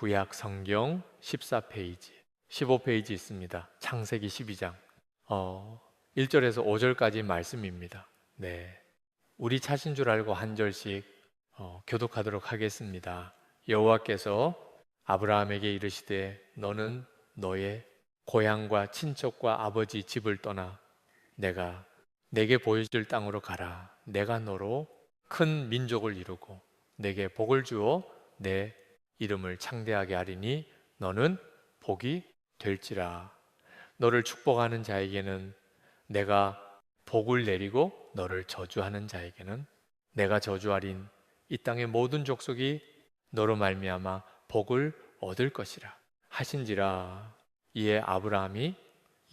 구약 성경 14페이지, 15페이지 있습니다. 창세기 12장 1절에서 5절까지 말씀입니다. 네, 우리 차신 줄 알고 한 절씩 교독하도록 하겠습니다. 여호와께서 아브라함에게 이르시되 너는 너의 고향과 친척과 아버지 집을 떠나 내가 내게 보여줄 땅으로 가라. 내가 너로 큰 민족을 이루고 내게 복을 주어 내 이름을 창대하게 하리니 너는 복이 될지라. 너를 축복하는 자에게는 내가 복을 내리고 너를 저주하는 자에게는 내가 저주하린 이 땅의 모든 족속이 너로 말미암아 복을 얻을 것이라 하신지라. 이에 아브라함이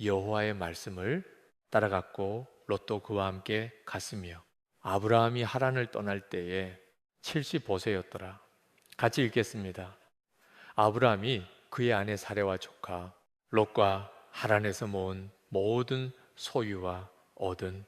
여호와의 말씀을 따라갔고 롯도 그와 함께 갔으며 아브라함이 하란을 떠날 때에 75세였더라. 같이 읽겠습니다. 아브라함이 그의 아내 사레와 조카 롯과 하란에서 모은 모든 소유와 얻은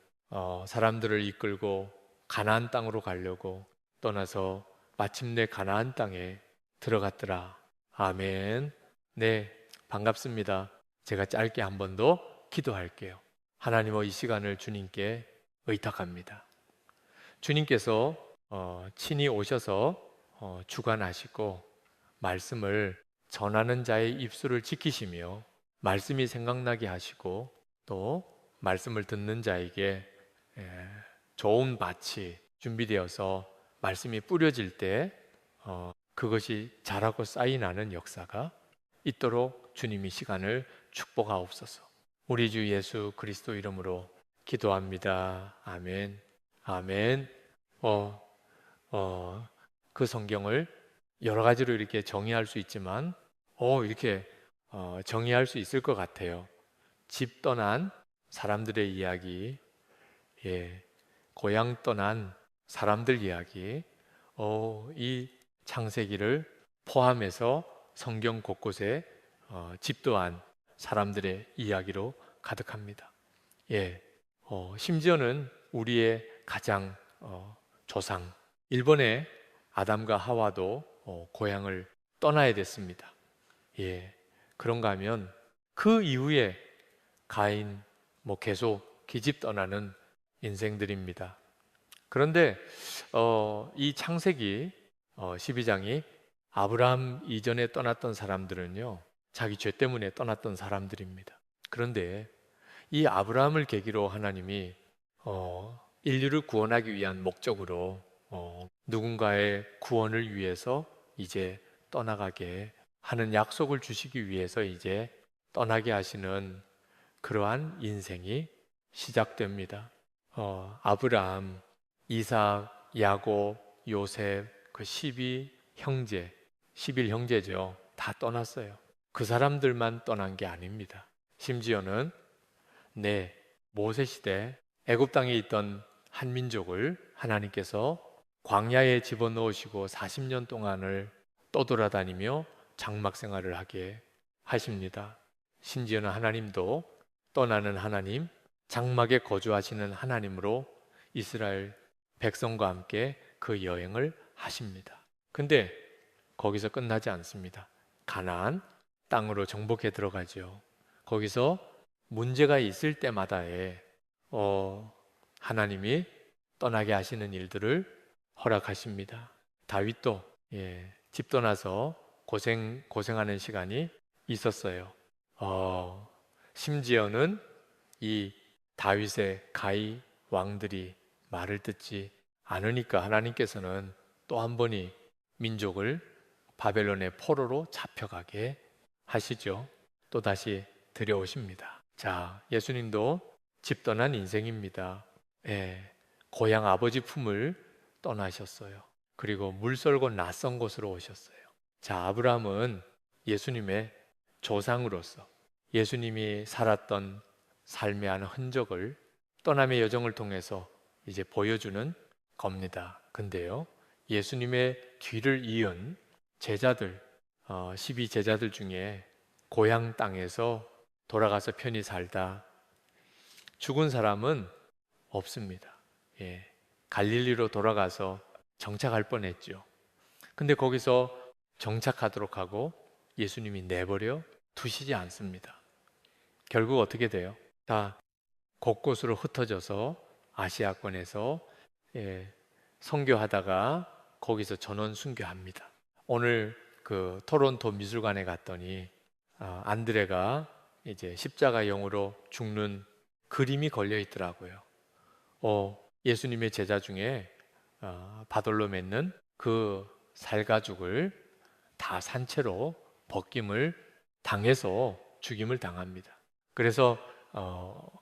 사람들을 이끌고 가나안 땅으로 가려고 떠나서 마침내 가나안 땅에 들어갔더라. 아멘. 네, 반갑습니다. 제가 짧게 한 번 더 기도할게요. 하나님, 이 시간을 주님께 의탁합니다. 주님께서 친히 오셔서 주관하시고 말씀을 전하는 자의 입술을 지키시며 말씀이 생각나게 하시고 또 말씀을 듣는 자에게 좋은 밭이 준비되어서 말씀이 뿌려질 때 그것이 자라고 쌓이 나는 역사가 있도록 주님이 시간을 축복하옵소서. 우리 주 예수 그리스도 이름으로 기도합니다. 아멘. 아멘. 그 성경을 여러 가지로 이렇게 정의할 수 있지만 이렇게 정의할 수 있을 것 같아요. 집 떠난 사람들의 이야기, 고향 떠난 사람들 이야기, 이 창세기를 포함해서 성경 곳곳에 집 또한 사람들의 이야기로 가득합니다. 심지어는 우리의 가장 조상 일본의 아담과 하와도 고향을 떠나야 됐습니다. 그런가 하면 그 이후에 가인 계속 기집 떠나는 인생들입니다. 그런데 이 창세기 12장이 아브라함 이전에 떠났던 사람들은요, 자기 죄 때문에 떠났던 사람들입니다. 그런데 이 아브라함을 계기로 하나님이 인류를 구원하기 위한 목적으로 누군가의 구원을 위해서 이제 떠나가게 하는 약속을 주시기 위해서 이제 떠나게 하시는 그러한 인생이 시작됩니다. 아브라함, 이삭, 야곱, 요셉, 그 11형제죠. 다 떠났어요. 그 사람들만 떠난 게 아닙니다. 심지어는 모세 시대 애굽 땅에 있던 한 민족을 하나님께서 광야에 집어넣으시고 40년 동안을 떠돌아다니며 장막 생활을 하게 하십니다. 심지어는 하나님도 떠나는 하나님, 장막에 거주하시는 하나님으로 이스라엘 백성과 함께 그 여행을 하십니다. 근데 거기서 끝나지 않습니다. 가나안 땅으로 정복해 들어가죠. 거기서 문제가 있을 때마다에 하나님이 떠나게 하시는 일들을 허락하십니다. 다윗도 집 떠나서 고생하는 시간이 있었어요. 심지어는 이 다윗의 가이 왕들이 말을 듣지 않으니까 하나님께서는 또 한 번이 민족을 바벨론의 포로로 잡혀가게 하시죠. 또 다시 들여오십니다. 자, 예수님도 집 떠난 인생입니다. 고향 아버지 품을 떠나셨어요. 그리고 물설고 낯선 곳으로 오셨어요. 자, 아브라함은 예수님의 조상으로서 예수님이 살았던 삶의 한 흔적을 떠남의 여정을 통해서 이제 보여주는 겁니다. 근데요, 예수님의 뒤를 이은 제자들, 12제자들 중에 고향 땅에서 돌아가서 편히 살다 죽은 사람은 없습니다. 갈릴리로 돌아가서 정착할 뻔했죠. 근데 거기서 정착하도록 하고 예수님이 내버려 두시지 않습니다. 결국 어떻게 돼요? 다 곳곳으로 흩어져서 아시아권에서 선교하다가 거기서 전원 순교합니다. 오늘 그 토론토 미술관에 갔더니 안드레가 이제 십자가형으로 죽는 그림이 걸려 있더라고요. 예수님의 제자 중에 바돌로매는 그 살가죽을 다 산채로 벗김을 당해서 죽임을 당합니다. 그래서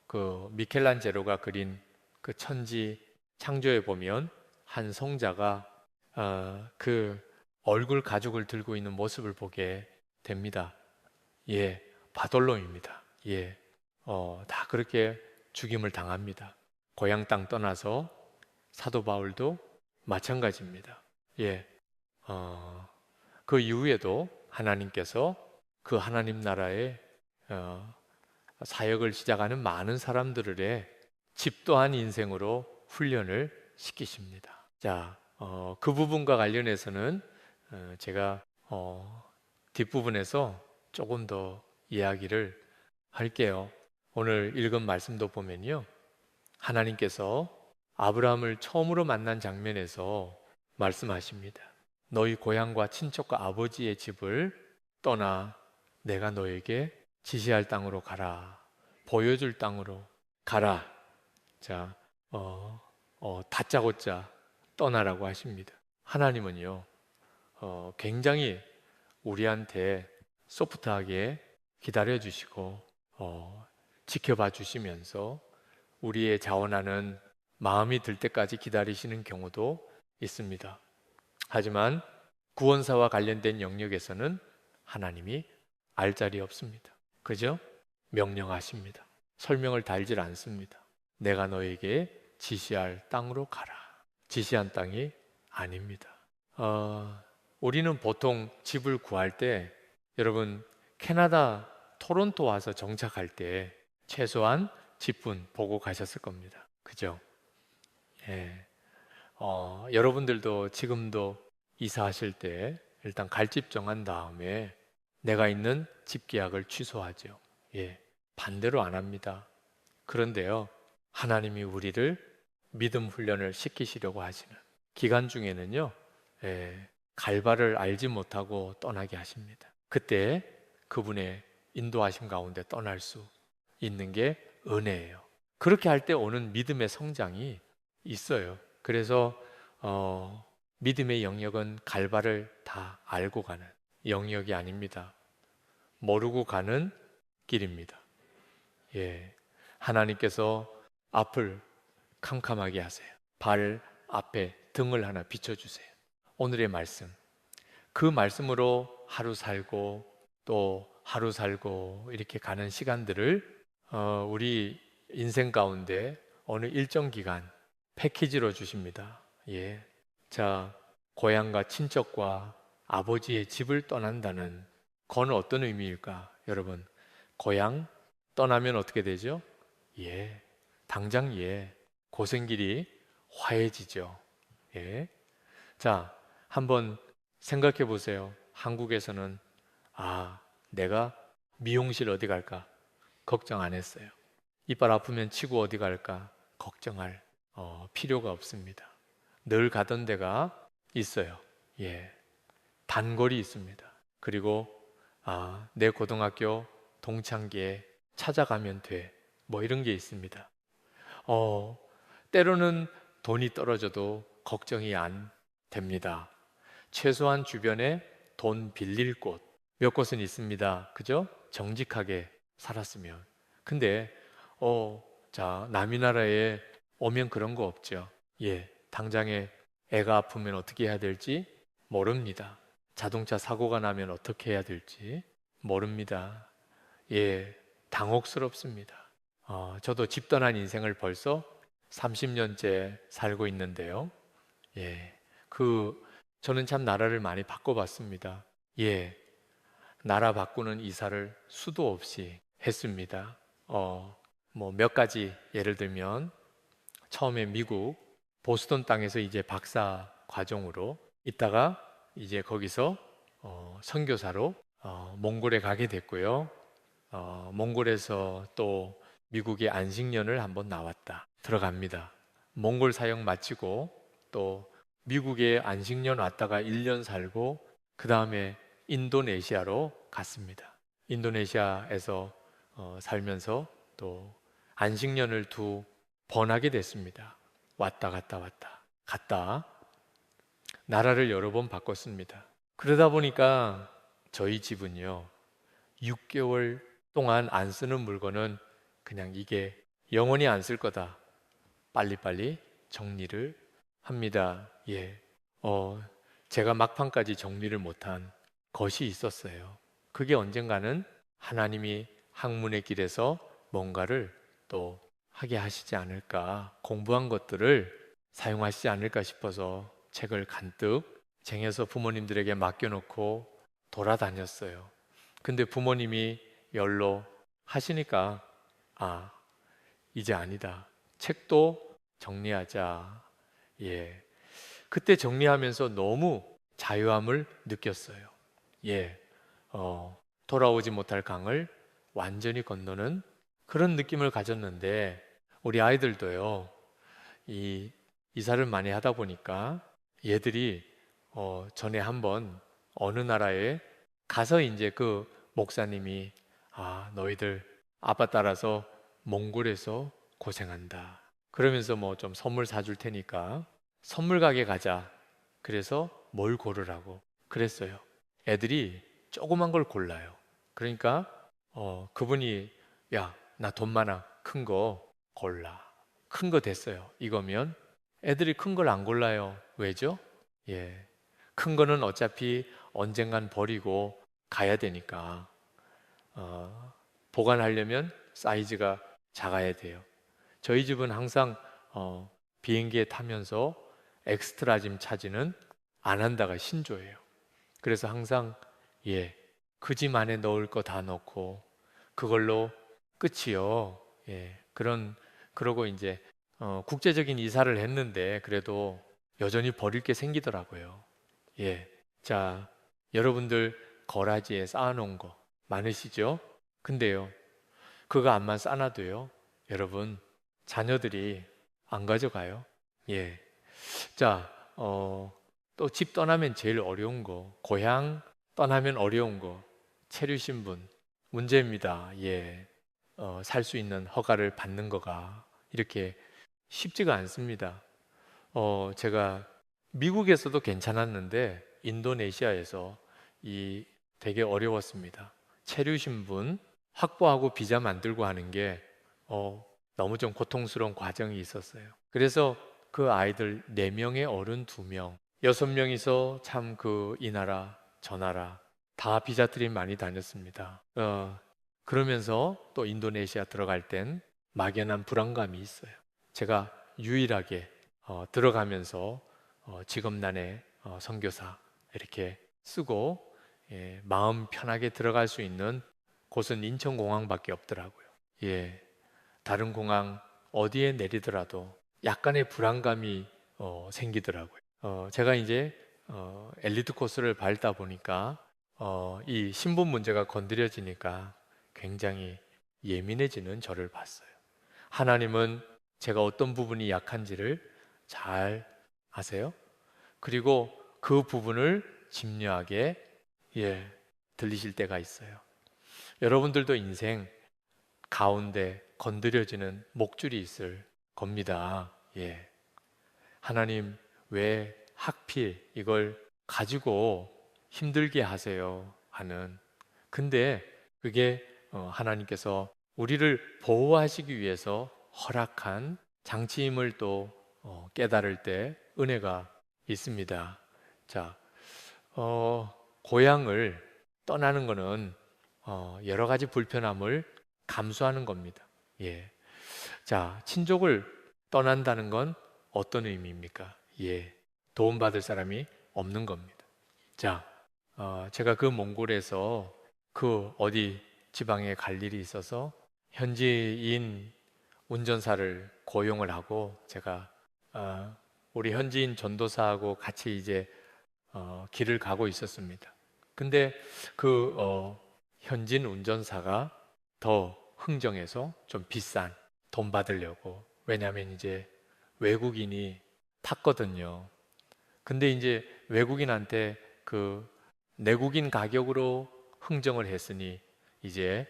그 미켈란젤로가 그린 그 천지 창조에 보면 한 성자가 그 얼굴 가죽을 들고 있는 모습을 보게 됩니다. 예, 바돌로입니다. 예, 다 그렇게 죽임을 당합니다. 고향 땅 떠나서 사도 바울도 마찬가지입니다. 예, 그 이후에도 하나님께서 그 하나님 나라의 사역을 시작하는 많은 사람들의 집도한 인생으로 훈련을 시키십니다. 자, 그 부분과 관련해서는 제가 뒷부분에서 조금 더 이야기를 할게요. 오늘 읽은 말씀도 보면요, 하나님께서 아브라함을 처음으로 만난 장면에서 말씀하십니다. 너희 고향과 친척과 아버지의 집을 떠나 내가 너에게 지시할 땅으로 가라. 보여줄 땅으로 가라. 자, 다짜고짜 떠나라고 하십니다. 하나님은요, 굉장히 우리한테 소프트하게 기다려 주시고, 지켜봐 주시면서 우리의 자원하는 마음이 들 때까지 기다리시는 경우도 있습니다. 하지만 구원사와 관련된 영역에서는 하나님이 알자리 없습니다. 그죠? 명령하십니다. 설명을 달질 않습니다. 내가 너에게 지시할 땅으로 가라. 지시한 땅이 아닙니다. 우리는 보통 집을 구할 때, 여러분 캐나다 토론토 와서 정착할 때 최소한 집분 보고 가셨을 겁니다. 그죠? 예. 여러분들도 지금도 이사하실 때 일단 갈 집 정한 다음에 내가 있는 집 계약을 취소하죠. 예. 반대로 안 합니다. 그런데요, 하나님이 우리를 믿음 훈련을 시키시려고 하시는 기간 중에는요, 갈 바를 알지 못하고 떠나게 하십니다. 그때 그분의 인도하심 가운데 떠날 수 있는 게 은혜예요. 그렇게 할 때 오는 믿음의 성장이 있어요. 그래서 믿음의 영역은 갈 바를 다 알고 가는 영역이 아닙니다. 모르고 가는 길입니다. 예, 하나님께서 앞을 캄캄하게 하세요. 발 앞에 등을 하나 비춰주세요. 오늘의 말씀, 그 말씀으로 하루 살고 또 하루 살고 이렇게 가는 시간들을 우리 인생 가운데 어느 일정 기간 패키지로 주십니다. 예. 자, 고향과 친척과 아버지의 집을 떠난다는 그건 어떤 의미일까? 여러분, 고향 떠나면 어떻게 되죠? 예. 당장 고생길이 화해지죠. 예. 자, 한번 생각해 보세요. 한국에서는 내가 미용실 어디 갈까? 걱정 안 했어요. 이빨 아프면 치고 어디 갈까? 걱정할 필요가 없습니다. 늘 가던 데가 있어요. 예. 단골이 있습니다. 그리고 내 고등학교 동창기에 찾아가면 돼. 뭐 이런 게 있습니다. 때로는 돈이 떨어져도 걱정이 안 됩니다. 최소한 주변에 돈 빌릴 곳 몇 곳은 있습니다. 그죠? 정직하게 살았으면. 근데 자, 남이 나라에 오면 그런 거 없죠. 예, 당장에 애가 아프면 어떻게 해야 될지 모릅니다. 자동차 사고가 나면 어떻게 해야 될지 모릅니다. 예, 당혹스럽습니다. 저도 집 떠난 인생을 벌써 30년째 살고 있는데요. 예, 저는 참 나라를 많이 바꿔봤습니다. 예, 나라 바꾸는 이사를 수도 없이 했습니다. 뭐 몇 가지 예를 들면, 처음에 미국 보스턴 땅에서 이제 박사 과정으로 있다가 이제 거기서 선교사로 몽골에 가게 됐고요. 몽골에서 또 미국의 안식년을 한번 나왔다 들어갑니다. 몽골 사역 마치고 또 미국에 안식년 왔다가 1년 살고 그 다음에 인도네시아로 갔습니다. 인도네시아에서 살면서 또 안식년을 두 번 하게 됐습니다. 왔다 갔다 왔다 갔다 나라를 여러 번 바꿨습니다. 그러다 보니까 저희 집은요 6개월 동안 안 쓰는 물건은 그냥 이게 영원히 안 쓸 거다 빨리빨리 정리를 합니다. 예. 제가 막판까지 정리를 못한 것이 있었어요. 그게 언젠가는 하나님이 학문의 길에서 뭔가를 또 하게 하시지 않을까, 공부한 것들을 사용하시지 않을까 싶어서 책을 간뜩 쟁여서 부모님들에게 맡겨놓고 돌아다녔어요. 근데 부모님이 연로 하시니까 아, 이제 아니다. 책도 정리하자. 예. 그때 정리하면서 너무 자유함을 느꼈어요. 예. 돌아오지 못할 강을 완전히 건너는 그런 느낌을 가졌는데 우리 아이들도요. 이 이사를 많이 하다 보니까 얘들이 전에 한번 어느 나라에 가서 이제 그 목사님이 너희들 아빠 따라서 몽골에서 고생한다. 그러면서 뭐 좀 선물 사줄 테니까 선물 가게 가자. 그래서 뭘 고르라고 그랬어요. 애들이 조그만 걸 골라요. 그러니까 그분이 야, 나 돈 많아. 큰 거 골라. 큰 거 됐어요. 이거면 애들이 큰 걸 안 골라요. 왜죠? 예. 큰 거는 어차피 언젠간 버리고 가야 되니까 보관하려면 사이즈가 작아야 돼요. 저희 집은 항상 비행기에 타면서 엑스트라 짐 차지는 안 한다가 신조예요. 그래서 항상 그 짐 안에 넣을 거 다 넣고 그걸로 끝이요. 그러고 이제 국제적인 이사를 했는데 그래도 여전히 버릴 게 생기더라고요. 자, 여러분들 거라지에 쌓아놓은 거 많으시죠? 근데요, 그거 암만 쌓아놔도요, 여러분 자녀들이 안 가져가요. 예. 자, 또 집 떠나면 제일 어려운 거, 고향 떠나면 어려운 거, 체류 신분 문제입니다. 살 수 있는 허가를 받는 거가 이렇게 쉽지가 않습니다. 제가 미국에서도 괜찮았는데 인도네시아에서 이 되게 어려웠습니다. 체류 신분 확보하고 비자 만들고 하는 게 너무 좀 고통스러운 과정이 있었어요. 그래서 그 아이들 4명의 어른 2명, 6명이서 참 이 나라 저 나라 다 비자 트립 많이 다녔습니다. 그러면서 또 인도네시아 들어갈 땐 막연한 불안감이 있어요. 제가 유일하게 들어가면서 직업란에 선교사 이렇게 쓰고 마음 편하게 들어갈 수 있는 곳은 인천공항밖에 없더라고요. 다른 공항 어디에 내리더라도 약간의 불안감이 생기더라고요. 제가 이제 엘리트 코스를 밟다 보니까 이 신분 문제가 건드려지니까 굉장히 예민해지는 저를 봤어요. 하나님은 제가 어떤 부분이 약한지를 잘 아세요. 그리고 그 부분을 집요하게 들리실 때가 있어요. 여러분들도 인생 가운데 건드려지는 목줄이 있을 겁니다. 하나님 왜 하필 이걸 가지고 힘들게 하세요 하는. 근데 그게 하나님께서 우리를 보호하시기 위해서 허락한 장치임을 또 깨달을 때 은혜가 있습니다. 자, 고향을 떠나는 것은 여러 가지 불편함을 감수하는 겁니다. 자, 친족을 떠난다는 건 어떤 의미입니까? 도움받을 사람이 없는 겁니다. 자, 제가 그 몽골에서 그 어디 지방에 갈 일이 있어서 현지인 운전사를 고용을 하고 제가 우리 현지인 전도사하고 같이 이제 길을 가고 있었습니다. 근데 현진 운전사가 더 흥정해서 좀 비싼 돈 받으려고. 왜냐하면 이제 외국인이 탔거든요. 근데 이제 외국인한테 그 내국인 가격으로 흥정을 했으니 이제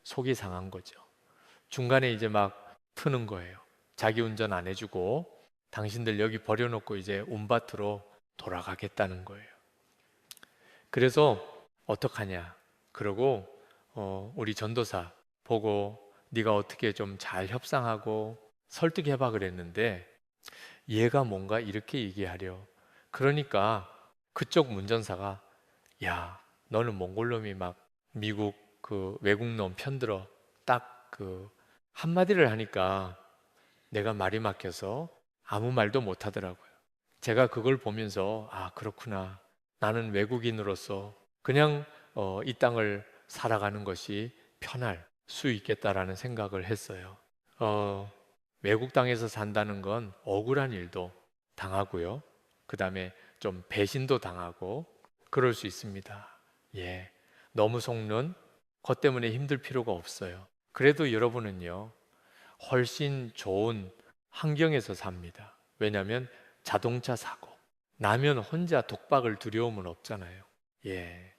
속이 상한 거죠. 중간에 이제 막 트는 거예요. 자기 운전 안 해주고 당신들 여기 버려놓고 이제 운밭으로 돌아가겠다는 거예요. 그래서 어떡하냐. 그러고 우리 전도사 보고 네가 어떻게 좀 잘 협상하고 설득해봐 그랬는데 얘가 뭔가 이렇게 얘기하려. 그러니까 그쪽 운전사가 야, 너는 몽골놈이 막 미국 그 외국놈 편들어 딱 그 한마디를 하니까 내가 말이 막혀서 아무 말도 못 하더라고요. 제가 그걸 보면서 아, 그렇구나. 나는 외국인으로서 그냥 이 땅을 살아가는 것이 편할 수 있겠다라는 생각을 했어요. 어, 외국 땅에서 산다는 건 억울한 일도 당하고요. 그 다음에 좀 배신도 당하고 그럴 수 있습니다. 예. 너무 속는 것 때문에 힘들 필요가 없어요. 그래도 여러분은요, 훨씬 좋은 환경에서 삽니다. 왜냐하면 자동차 사고 나면 혼자 독박을 두려움은 없잖아요. 예.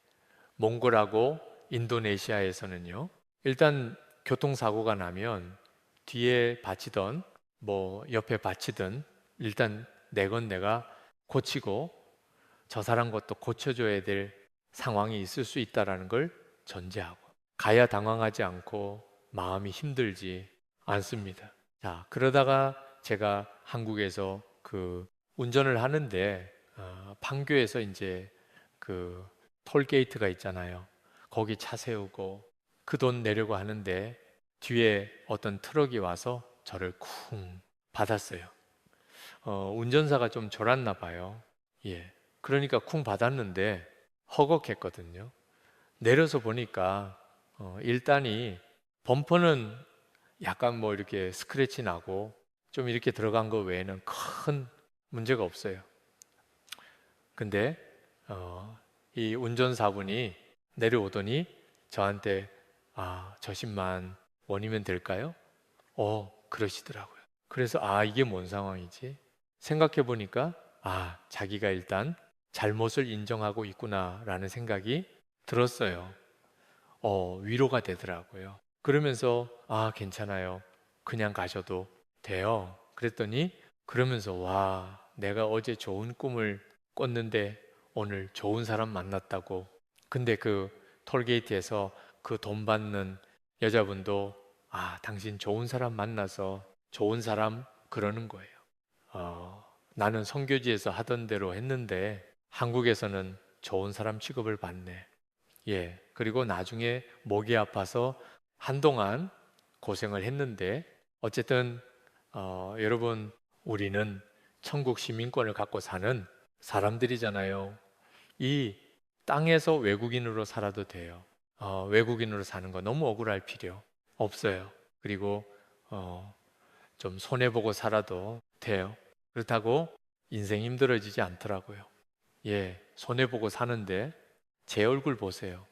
몽골하고 인도네시아에서는요. 일단 교통사고가 나면 뒤에 받치던 뭐 옆에 받치든 일단 내 건 내가 고치고 저 사람 것도 고쳐줘야 될 상황이 있을 수 있다라는 걸 전제하고 가야 당황하지 않고 마음이 힘들지 않습니다. 자, 그러다가 제가 한국에서 그 운전을 하는데 판교에서 이제 그 톨게이트가 있잖아요. 거기 차 세우고 그 돈 내려고 하는데 뒤에 어떤 트럭이 와서 저를 쿵 받았어요. 운전사가 좀 졸았나 봐요. 예. 그러니까 쿵 받았는데 허걱했거든요. 내려서 보니까 1단이 범퍼는 약간 뭐 이렇게 스크래치 나고 좀 이렇게 들어간 거 외에는 큰 문제가 없어요. 근데 이 운전사분이 내려오더니 저한테 아, 저 10만 원이면 될까요? 그러시더라고요. 그래서 아, 이게 뭔 상황이지? 생각해 보니까 아, 자기가 일단 잘못을 인정하고 있구나라는 생각이 들었어요. 위로가 되더라고요. 그러면서 아, 괜찮아요. 그냥 가셔도 돼요. 그랬더니 그러면서 와, 내가 어제 좋은 꿈을 꿨는데 오늘 좋은 사람 만났다고. 근데 그 톨게이트에서 그 돈 받는 여자분도 아, 당신 좋은 사람 만나서 좋은 사람 그러는 거예요. 나는 선교지에서 하던 대로 했는데 한국에서는 좋은 사람 취급을 받네. 예. 그리고 나중에 목이 아파서 한동안 고생을 했는데 어쨌든 여러분 우리는 천국 시민권을 갖고 사는 사람들이잖아요. 이 땅에서 외국인으로 살아도 돼요. 외국인으로 사는 거 너무 억울할 필요 없어요. 그리고 좀 손해보고 살아도 돼요. 그렇다고 인생 힘들어지지 않더라고요. 예, 손해보고 사는데 제 얼굴 보세요.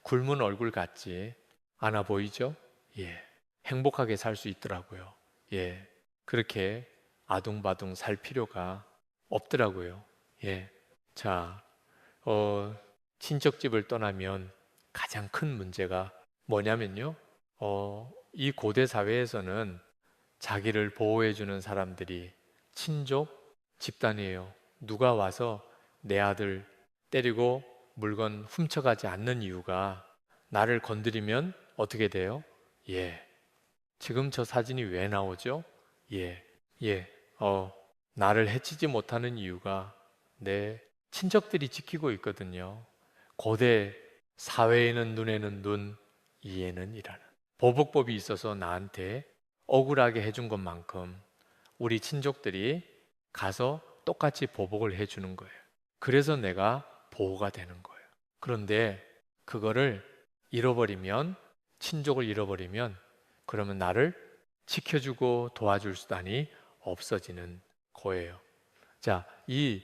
굶은 얼굴 같지 않아 보이죠? 예, 행복하게 살 수 있더라고요. 예, 그렇게 아둥바둥 살 필요가 없더라고요. 예, 자, 친척집을 떠나면 가장 큰 문제가 뭐냐면요. 이 고대 사회에서는 자기를 보호해주는 사람들이 친족, 집단이에요. 누가 와서 내 아들 때리고 물건 훔쳐가지 않는 이유가 나를 건드리면 어떻게 돼요? 예. 지금 저 사진이 왜 나오죠? 예. 예. 나를 해치지 못하는 이유가 내 친척들이 지키고 있거든요. 고대 사회에는 눈에는 눈, 이에는 이라는 보복법이 있어서 나한테 억울하게 해준 것만큼 우리 친족들이 가서 똑같이 보복을 해주는 거예요. 그래서 내가 보호가 되는 거예요. 그런데 그거를 잃어버리면, 친족을 잃어버리면, 그러면 나를 지켜주고 도와줄 수단이 없어지는 거예요. 자, 이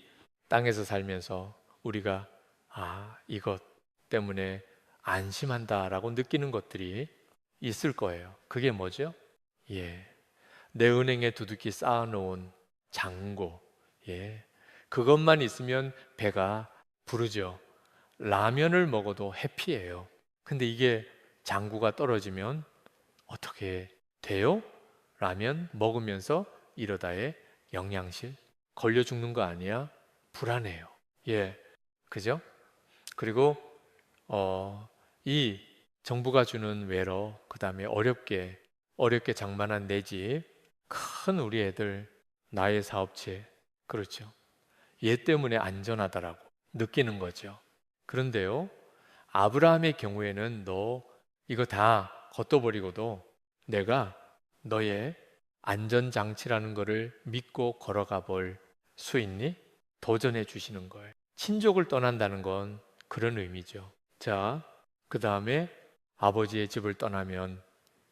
땅에서 살면서 우리가, 아, 이것 때문에 안심한다라고 느끼는 것들이 있을 거예요. 그게 뭐죠? 예. 내 은행에 두둑히 쌓아놓은 잔고. 예. 그것만 있으면 배가 부르죠. 라면을 먹어도 해피해요. 근데 이게 잔고가 떨어지면 어떻게 돼요? 라면 먹으면서 이러다에 영양실 걸려 죽는 거 아니야? 불안해요. 예. 그죠? 그리고 이 정부가 주는 외로, 그다음에 어렵게 장만한 내 집, 큰 우리 애들, 나의 사업체, 그렇죠. 얘 때문에 안전하다라고 느끼는 거죠. 그런데요, 아브라함의 경우에는 너 이거 다 걷어버리고도 내가 너의 안전장치라는 거를 믿고 걸어가 볼 수 있니? 도전해 주시는 거예요. 친족을 떠난다는 건 그런 의미죠. 자, 그 다음에 아버지의 집을 떠나면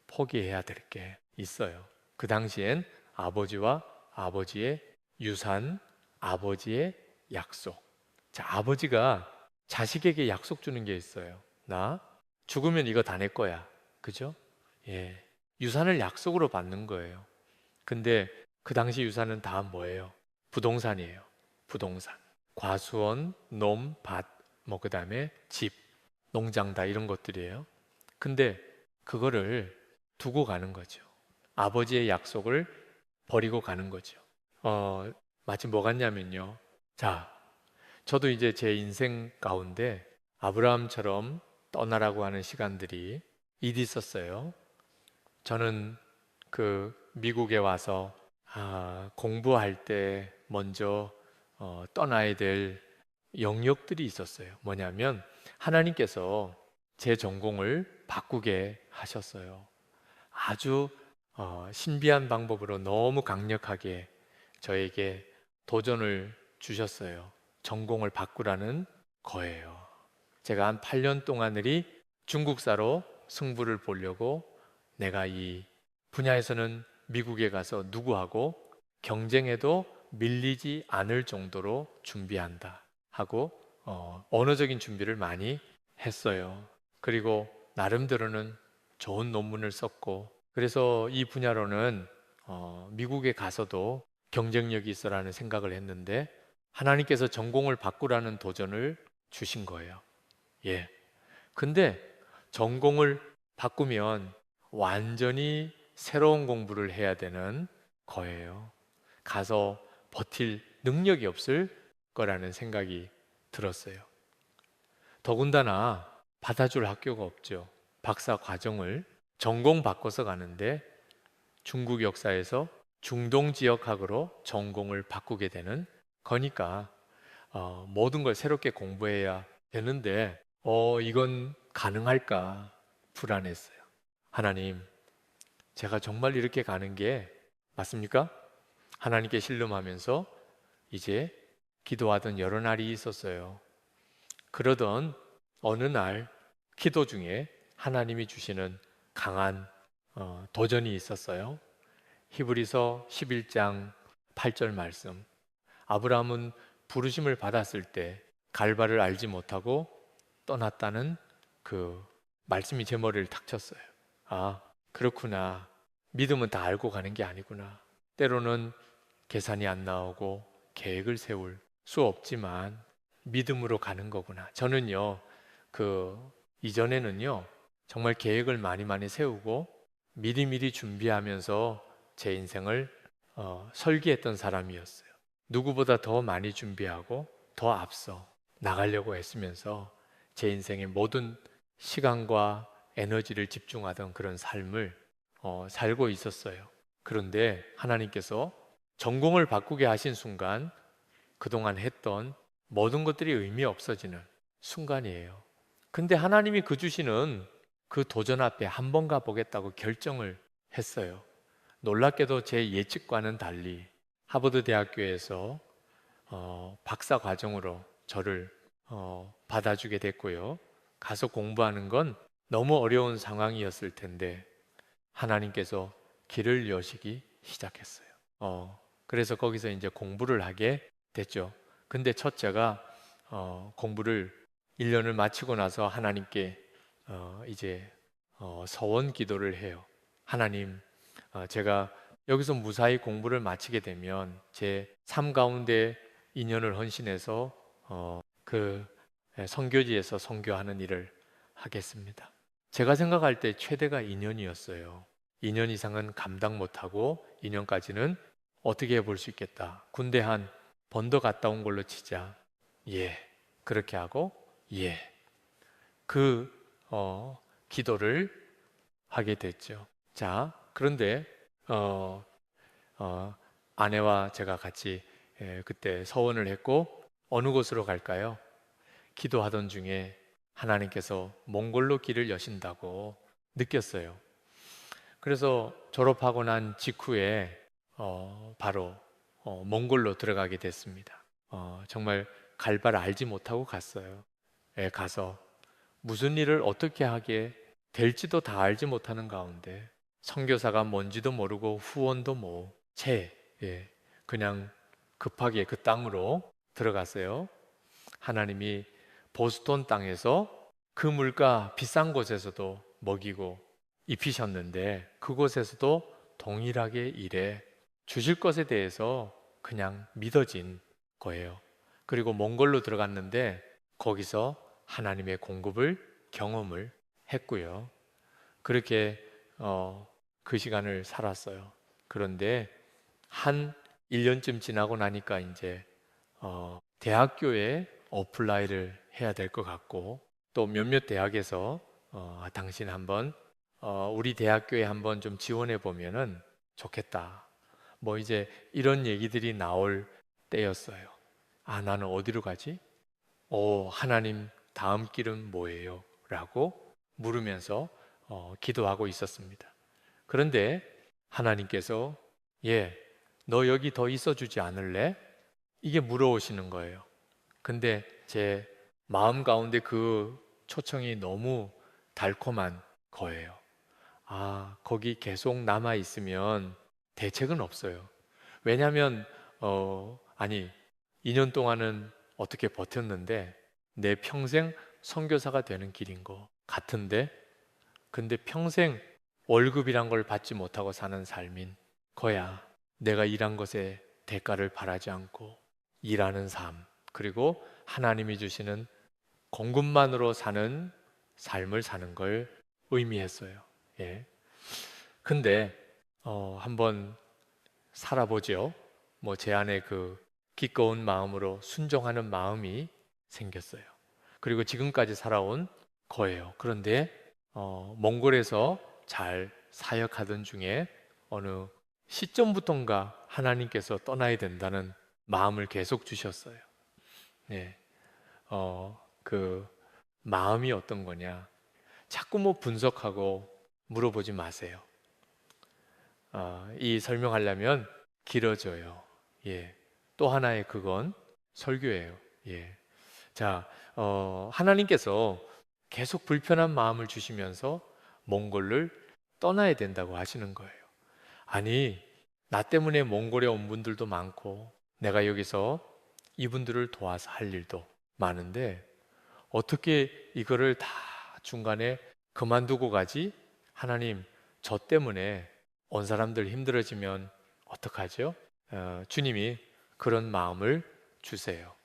포기해야 될 게 있어요. 그 당시엔 아버지와 아버지의 유산, 아버지의 약속. 자, 아버지가 자식에게 약속 주는 게 있어요. 나 죽으면 이거 다 내 거야. 그죠? 예. 유산을 약속으로 받는 거예요. 근데 그 당시 유산은 다 뭐예요? 부동산이에요. 부동산. 과수원, 농, 밭, 뭐 그다음에 집, 농장 다 이런 것들이에요. 근데 그거를 두고 가는 거죠. 아버지의 약속을 버리고 가는 거죠. 마치 뭐 같냐면요. 자, 저도 이제 제 인생 가운데 아브라함처럼 떠나라고 하는 시간들이 일이 있었어요. 저는 그 미국에 와서 공부할 때 먼저 떠나야 될 영역들이 있었어요. 뭐냐면 하나님께서 제 전공을 바꾸게 하셨어요. 아주 신비한 방법으로 너무 강력하게 저에게 도전을 주셨어요. 전공을 바꾸라는 거예요. 제가 한 8년 동안을이 중국사로 승부를 보려고 내가 이 분야에서는 미국에 가서 누구하고 경쟁해도 밀리지 않을 정도로 준비한다 하고 언어적인 준비를 많이 했어요. 그리고 나름대로는 좋은 논문을 썼고 그래서 이 분야로는 미국에 가서도 경쟁력이 있어라는 생각을 했는데 하나님께서 전공을 바꾸라는 도전을 주신 거예요. 예. 근데 전공을 바꾸면 완전히 새로운 공부를 해야 되는 거예요. 가서 버틸 능력이 없을 거라는 생각이 들었어요. 더군다나 받아줄 학교가 없죠. 박사 과정을 전공 바꿔서 가는데 중국 역사에서 중동 지역학으로 전공을 바꾸게 되는 거니까 모든 걸 새롭게 공부해야 되는데 이건 가능할까 불안했어요. 하나님, 제가 정말 이렇게 가는 게 맞습니까? 하나님께 신름하면서 이제 기도하던 여러 날이 있었어요. 그러던 어느 날 기도 중에 하나님이 주시는 강한 도전이 있었어요. 히브리서 11장 8절 말씀. 아브라함은 부르심을 받았을 때 갈바를 알지 못하고 떠났다는 그 말씀이 제 머리를 탁 쳤어요. 아, 그렇구나. 믿음은 다 알고 가는 게 아니구나. 때로는 계산이 안 나오고 계획을 세울 수 없지만 믿음으로 가는 거구나. 저는요, 이전에는요, 정말 계획을 많이 세우고 미리미리 준비하면서 제 인생을 설계했던 사람이었어요. 누구보다 더 많이 준비하고 더 앞서 나가려고 했으면서 제 인생의 모든 시간과 에너지를 집중하던 그런 삶을 살고 있었어요. 그런데 하나님께서 전공을 바꾸게 하신 순간 그동안 했던 모든 것들이 의미 없어지는 순간이에요. 근데 하나님이 그 주시는 그 도전 앞에 한 번 가보겠다고 결정을 했어요. 놀랍게도 제 예측과는 달리 하버드 대학교에서 박사 과정으로 저를 받아주게 됐고요. 가서 공부하는 건 너무 어려운 상황이었을 텐데 하나님께서 길을 여시기 시작했어요. 그래서 거기서 이제 공부를 하게 됐죠. 근데 첫째가 공부를 1년을 마치고 나서 하나님께 이제 서원 기도를 해요. 하나님, 제가 여기서 무사히 공부를 마치게 되면 제 삶 가운데 2년을 헌신해서 그 선교지에서 선교하는 일을 하겠습니다. 제가 생각할 때 최대가 2년이었어요. 2년 이상은 감당 못하고 2년까지는 어떻게 해볼 수 있겠다. 군대 한 번 더 갔다 온 걸로 치자. 예, 그렇게 하고 예, 그 기도를 하게 됐죠. 자, 그런데 어, 어, 아내와 제가 같이 그때 서원을 했고 어느 곳으로 갈까요? 기도하던 중에 하나님께서 몽골로 길을 여신다고 느꼈어요. 그래서 졸업하고 난 직후에 바로 몽골로 들어가게 됐습니다. 정말 갈 바를 알지 못하고 갔어요. 가서 무슨 일을 어떻게 하게 될지도 다 알지 못하는 가운데 선교사가 뭔지도 모르고 후원도 채 그냥 급하게 그 땅으로 들어갔어요. 하나님이 보스톤 땅에서 그 물가 비싼 곳에서도 먹이고 입히셨는데 그곳에서도 동일하게 일해 주실 것에 대해서 그냥 믿어진 거예요. 그리고 몽골로 들어갔는데 거기서 하나님의 공급을 경험을 했고요. 그렇게 그 시간을 살았어요. 그런데 한 1년쯤 지나고 나니까 이제 대학교에 어플라이를 해야 될 것 같고 또 몇몇 대학에서 당신 한번 우리 대학교에 한번 좀 지원해 보면은 좋겠다. 뭐 이제 이런 얘기들이 나올 때였어요. 아, 나는 어디로 가지? 하나님 다음 길은 뭐예요? 라고 물으면서 기도하고 있었습니다. 그런데 하나님께서 너 여기 더 있어 주지 않을래? 이게 물어오시는 거예요. 근데 제 마음 가운데 그 초청이 너무 달콤한 거예요. 아, 거기 계속 남아 있으면 대책은 없어요. 왜냐하면 아니 2년 동안은 어떻게 버텼는데 내 평생 선교사가 되는 길인 거 같은데 근데 평생 월급이란 걸 받지 못하고 사는 삶인 거야. 내가 일한 것에 대가를 바라지 않고 일하는 삶 그리고 하나님이 주시는 공급만으로 사는 삶을 사는 걸 의미했어요. 예. 근데 한번 살아보죠. 뭐 제 안에 그 기꺼운 마음으로 순종하는 마음이 생겼어요. 그리고 지금까지 살아온 거예요. 그런데 몽골에서 잘 사역하던 중에 어느 시점부터인가 하나님께서 떠나야 된다는 마음을 계속 주셨어요. 네. 그 마음이 어떤 거냐? 자꾸 뭐 분석하고 물어보지 마세요. 이 설명하려면 길어져요. 예. 또 하나의 그건 설교예요. 예. 자, 하나님께서 계속 불편한 마음을 주시면서 몽골을 떠나야 된다고 하시는 거예요. 아니, 나 때문에 몽골에 온 분들도 많고, 내가 여기서 이분들을 도와서 할 일도 많은데, 어떻게 이거를 다 중간에 그만두고 가지? 하나님, 저 때문에 온 사람들 힘들어지면 어떡하죠? 주님이 그런 마음을 주세요.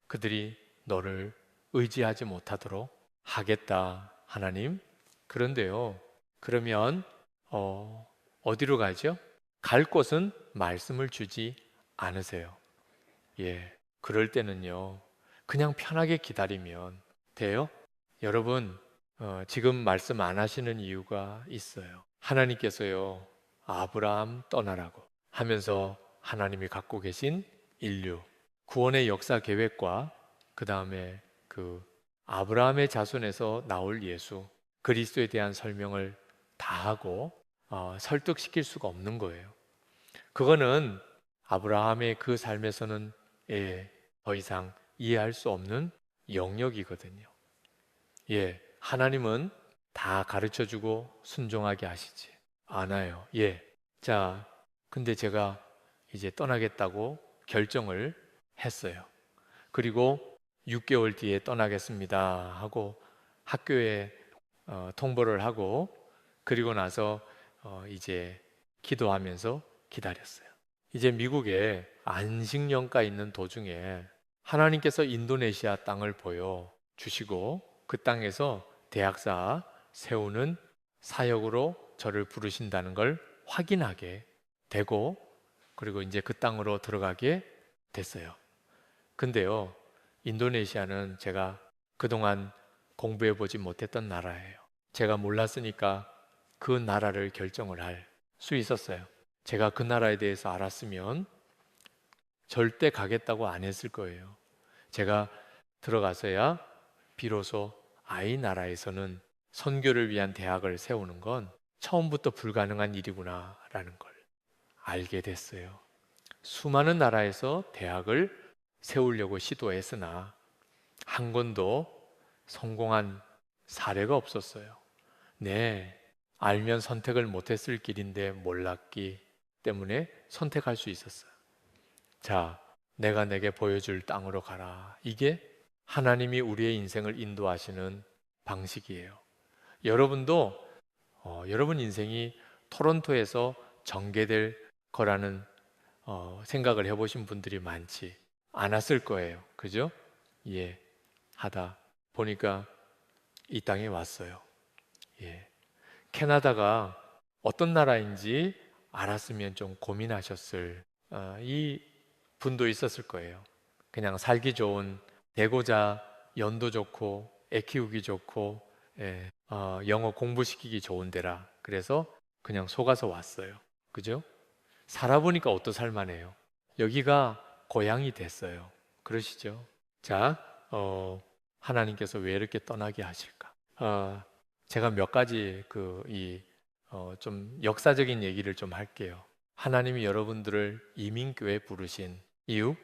그들이 너를 의지하지 못하도록 하겠다, 하나님. 그런데요, 그러면 어디로 가죠? 갈 곳은 말씀을 주지 않으세요. 예, 그럴 때는요, 그냥 편하게 기다리면 돼요? 여러분, 지금 말씀 안 하시는 이유가 있어요. 하나님께서요, 아브라함 떠나라고 하면서 하나님이 갖고 계신 인류, 구원의 역사 계획과 그 다음에 그 아브라함의 자손에서 나올 예수, 그리스도에 대한 설명을 다 하고 설득시킬 수가 없는 거예요. 그거는 아브라함의 그 삶에서는 더 이상 이해할 수 없는 영역이거든요. 하나님은 다 가르쳐 주고 순종하게 하시지 않아요. 자, 근데 제가 이제 떠나겠다고 결정을 했어요. 그리고 6개월 뒤에 떠나겠습니다 하고 학교에 통보를 하고, 그리고 나서 이제 기도하면서 기다렸어요. 이제 미국에 안식년가 있는 도중에 하나님께서 인도네시아 땅을 보여주시고 그 땅에서 대학사 세우는 사역으로 저를 부르신다는 걸 확인하게 되고, 그리고 이제 그 땅으로 들어가게 됐어요. 근데요, 인도네시아는 제가 그동안 공부해 보지 못했던 나라예요. 제가 몰랐으니까 그 나라를 결정을 할 수 있었어요. 제가 그 나라에 대해서 알았으면 절대 가겠다고 안 했을 거예요. 제가 들어가서야 비로소 이 나라에서는 선교를 위한 대학을 세우는 건 처음부터 불가능한 일이구나라는 걸 알게 됐어요. 수많은 나라에서 대학을 세우려고 시도했으나 한 건도 성공한 사례가 없었어요. 네, 알면 선택을 못했을 길인데 몰랐기 때문에 선택할 수 있었어요. 자, 내가 내게 보여줄 땅으로 가라. 이게 하나님이 우리의 인생을 인도하시는 방식이에요. 여러분도 여러분 인생이 토론토에서 전개될 거라는 생각을 해보신 분들이 많지 않았을 거예요. 그죠? 예, 하다 보니까 이 땅에 왔어요. 예, 캐나다가 어떤 나라인지 알았으면 좀 고민하셨을 이 분도 있었을 거예요. 그냥 살기 좋은, 대고자 연도 좋고 애 키우기 좋고, 예, 영어 공부시키기 좋은 데라 그래서 그냥 속아서 왔어요. 그죠? 살아보니까 어떠살만해요. 여기가 고향이 됐어요. 그러시죠? 자, 하나님께서 왜 이렇게 떠나게 하실까? 제가 몇 가지 좀 역사적인 얘기를 좀 할게요. 하나님이 여러분들을 이민교회 부르신 이유,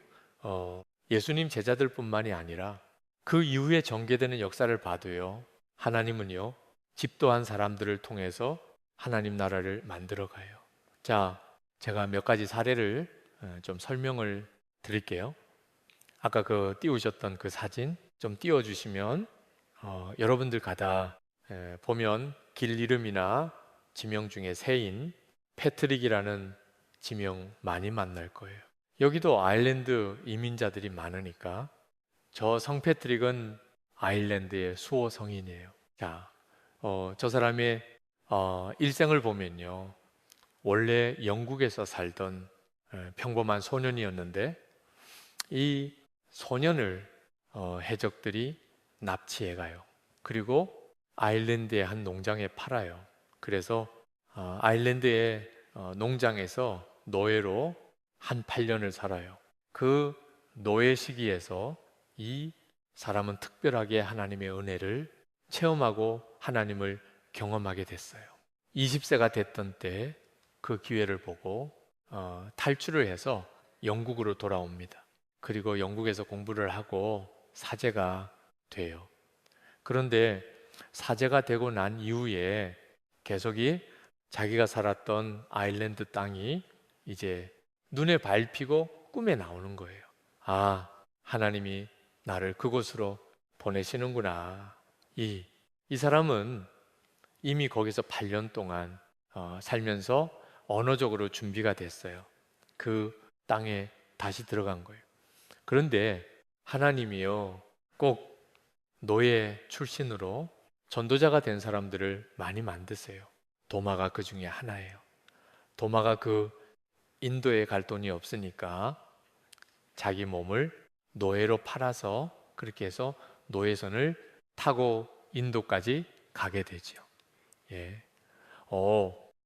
예수님 제자들뿐만이 아니라 그 이후에 전개되는 역사를 봐도요, 하나님은요, 집도한 사람들을 통해서 하나님 나라를 만들어 가요. 자, 제가 몇 가지 사례를 좀 설명을 드릴게요. 아까 띄우셨던 그 사진 좀 띄워주시면, 여러분들 가다 보면 길 이름이나 지명 중에 새인 패트릭이라는 지명 많이 만날 거예요. 여기도 아일랜드 이민자들이 많으니까 저 성 패트릭은 아일랜드의 수호 성인이에요. 자, 저 사람의 일생을 보면요, 원래 영국에서 살던 평범한 소년이었는데 이 소년을 해적들이 납치해 가요. 그리고 아일랜드의 한 농장에 팔아요. 그래서 아일랜드의 농장에서 노예로 한 8년을 살아요. 그 노예 시기에서 이 사람은 특별하게 하나님의 은혜를 체험하고 하나님을 경험하게 됐어요. 20세가 됐던 때 그 기회를 보고 탈출을 해서 영국으로 돌아옵니다. 그리고 영국에서 공부를 하고 사제가 돼요. 그런데 사제가 되고 난 이후에 계속이 자기가 살았던 아일랜드 땅이 이제 눈에 밟히고 꿈에 나오는 거예요. 아, 하나님이 나를 그곳으로 보내시는구나. 이 사람은 이미 거기서 8년 동안 살면서 언어적으로 준비가 됐어요. 그 땅에 다시 들어간 거예요. 그런데 하나님이요, 꼭 노예 출신으로 전도자가 된 사람들을 많이 만드세요. 도마가 그 중에 하나예요. 도마가 인도에 갈 돈이 없으니까 자기 몸을 노예로 팔아서 그렇게 해서 노예선을 타고 인도까지 가게 되죠. 예.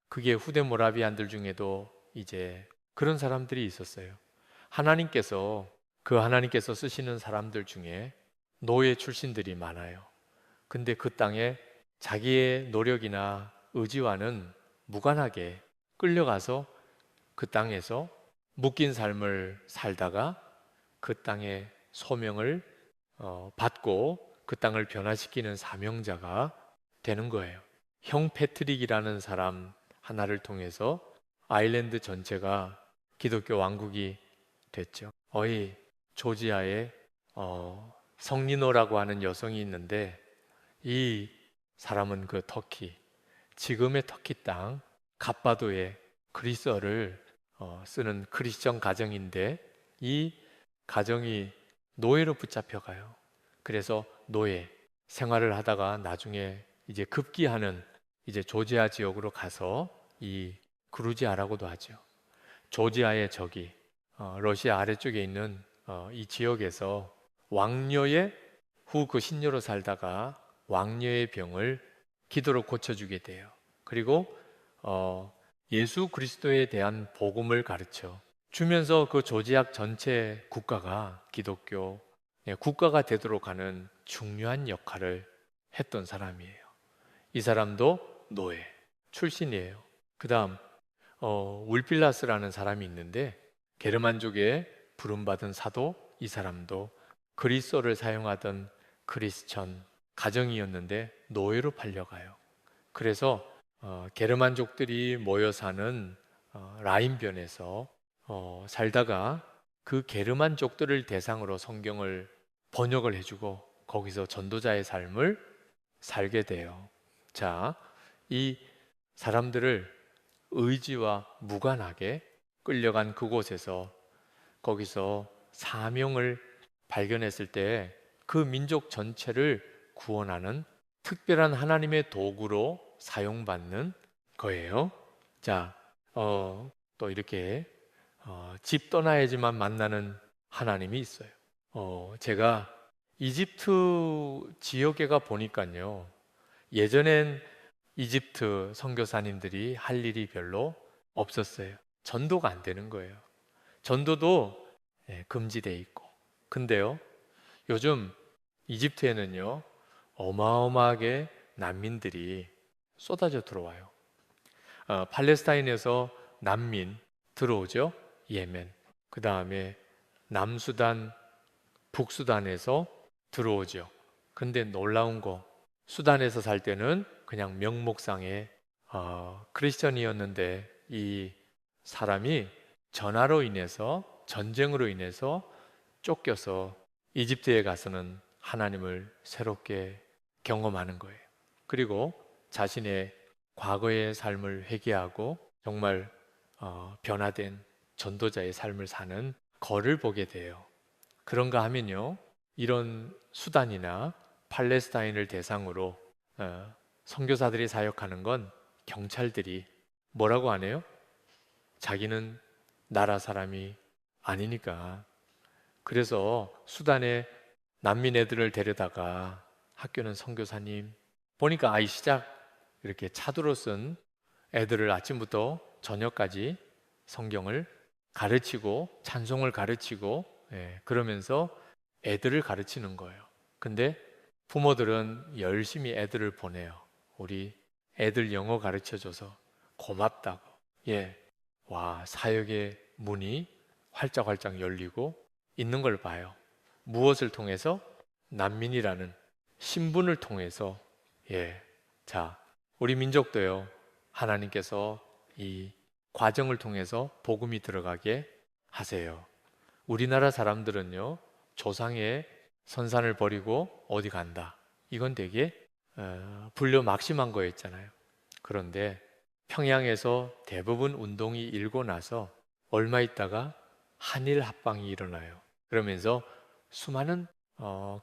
그게 후대 모라비안들 중에도 이제 그런 사람들이 있었어요. 하나님께서 쓰시는 사람들 중에 노예 출신들이 많아요. 근데 그 땅에 자기의 노력이나 의지와는 무관하게 끌려가서 그 땅에서 묶인 삶을 살다가 그 땅의 소명을 받고 그 땅을 변화시키는 사명자가 되는 거예요. 형 패트릭이라는 사람 하나를 통해서 아일랜드 전체가 기독교 왕국이 됐죠. 조지아의 성리노라고 하는 여성이 있는데, 이 사람은 그 터키, 지금의 터키 땅 갑바도의 그리스어를 쓰는 크리스천 가정인데, 이 가정이 노예로 붙잡혀가요. 그래서 노예 생활을 하다가 나중에 이제 급기하는 이제 조지아 지역으로 가서 이 그루지아라고도 하죠. 조지아의 저기 러시아 아래쪽에 있는 이 지역에서 왕녀의 후 그 신녀로 살다가 왕녀의 병을 기도로 고쳐주게 돼요. 그리고 예수 그리스도에 대한 복음을 가르쳐 주면서 그 조지악 전체 국가가 기독교 국가가 되도록 하는 중요한 역할을 했던 사람이에요. 이 사람도 노예 출신이에요. 그 다음 울필라스라는 사람이 있는데, 게르만족에 부름받은 사도, 이 사람도 그리스어를 사용하던 크리스천 가정이었는데 노예로 팔려가요. 그래서 게르만족들이 모여 사는 라인변에서 살다가 그 게르만족들을 대상으로 성경을 번역을 해주고 거기서 전도자의 삶을 살게 돼요. 자, 이 사람들을 의지와 무관하게 끌려간 그곳에서 거기서 사명을 발견했을 때 그 민족 전체를 구원하는 특별한 하나님의 도구로 사용받는 거예요. 자, 또 이렇게 집 떠나야지만 만나는 하나님이 있어요. 제가 이집트 지역에 가 보니까요. 예전엔 이집트 선교사님들이 할 일이 별로 없었어요. 전도가 안 되는 거예요. 전도도 금지돼 있고. 근데요, 요즘 이집트에는요, 어마어마하게 난민들이 쏟아져 들어와요. 팔레스타인에서 난민 들어오죠. 예멘. 그 다음에 남수단, 북수단에서 들어오죠. 근데 놀라운 거, 수단에서 살 때는 그냥 명목상의 크리스천이었는데, 이 사람이 전화로 인해서, 전쟁으로 인해서 쫓겨서 이집트에 가서는 하나님을 새롭게 경험하는 거예요. 그리고 자신의 과거의 삶을 회개하고 정말 변화된 전도자의 삶을 사는 거를 보게 돼요. 그런가 하면요, 이런 수단이나 팔레스타인을 대상으로 선교사들이 사역하는 건 경찰들이 뭐라고 하네요? 자기는 나라 사람이 아니니까. 그래서 수단에 난민 애들을 데려다가 학교는 선교사님 보니까 아이 시작 이렇게 차도로 쓴 애들을 아침부터 저녁까지 성경을 가르치고 찬송을 가르치고 그러면서 애들을 가르치는 거예요. 근데 부모들은 열심히 애들을 보내요. 우리 애들 영어 가르쳐줘서 고맙다고. 예, 와, 사역의 문이 활짝활짝 열리고 있는 걸 봐요. 무엇을 통해서? 난민이라는 신분을 통해서. 예, 자, 우리 민족도요, 하나님께서 이 과정을 통해서 복음이 들어가게 하세요. 우리나라 사람들은요, 조상의 선산을 버리고 어디 간다. 이건 되게 불려 막심한 거였잖아요. 그런데 평양에서 대부분 운동이 일고 나서 얼마 있다가 한일 합방이 일어나요. 그러면서 수많은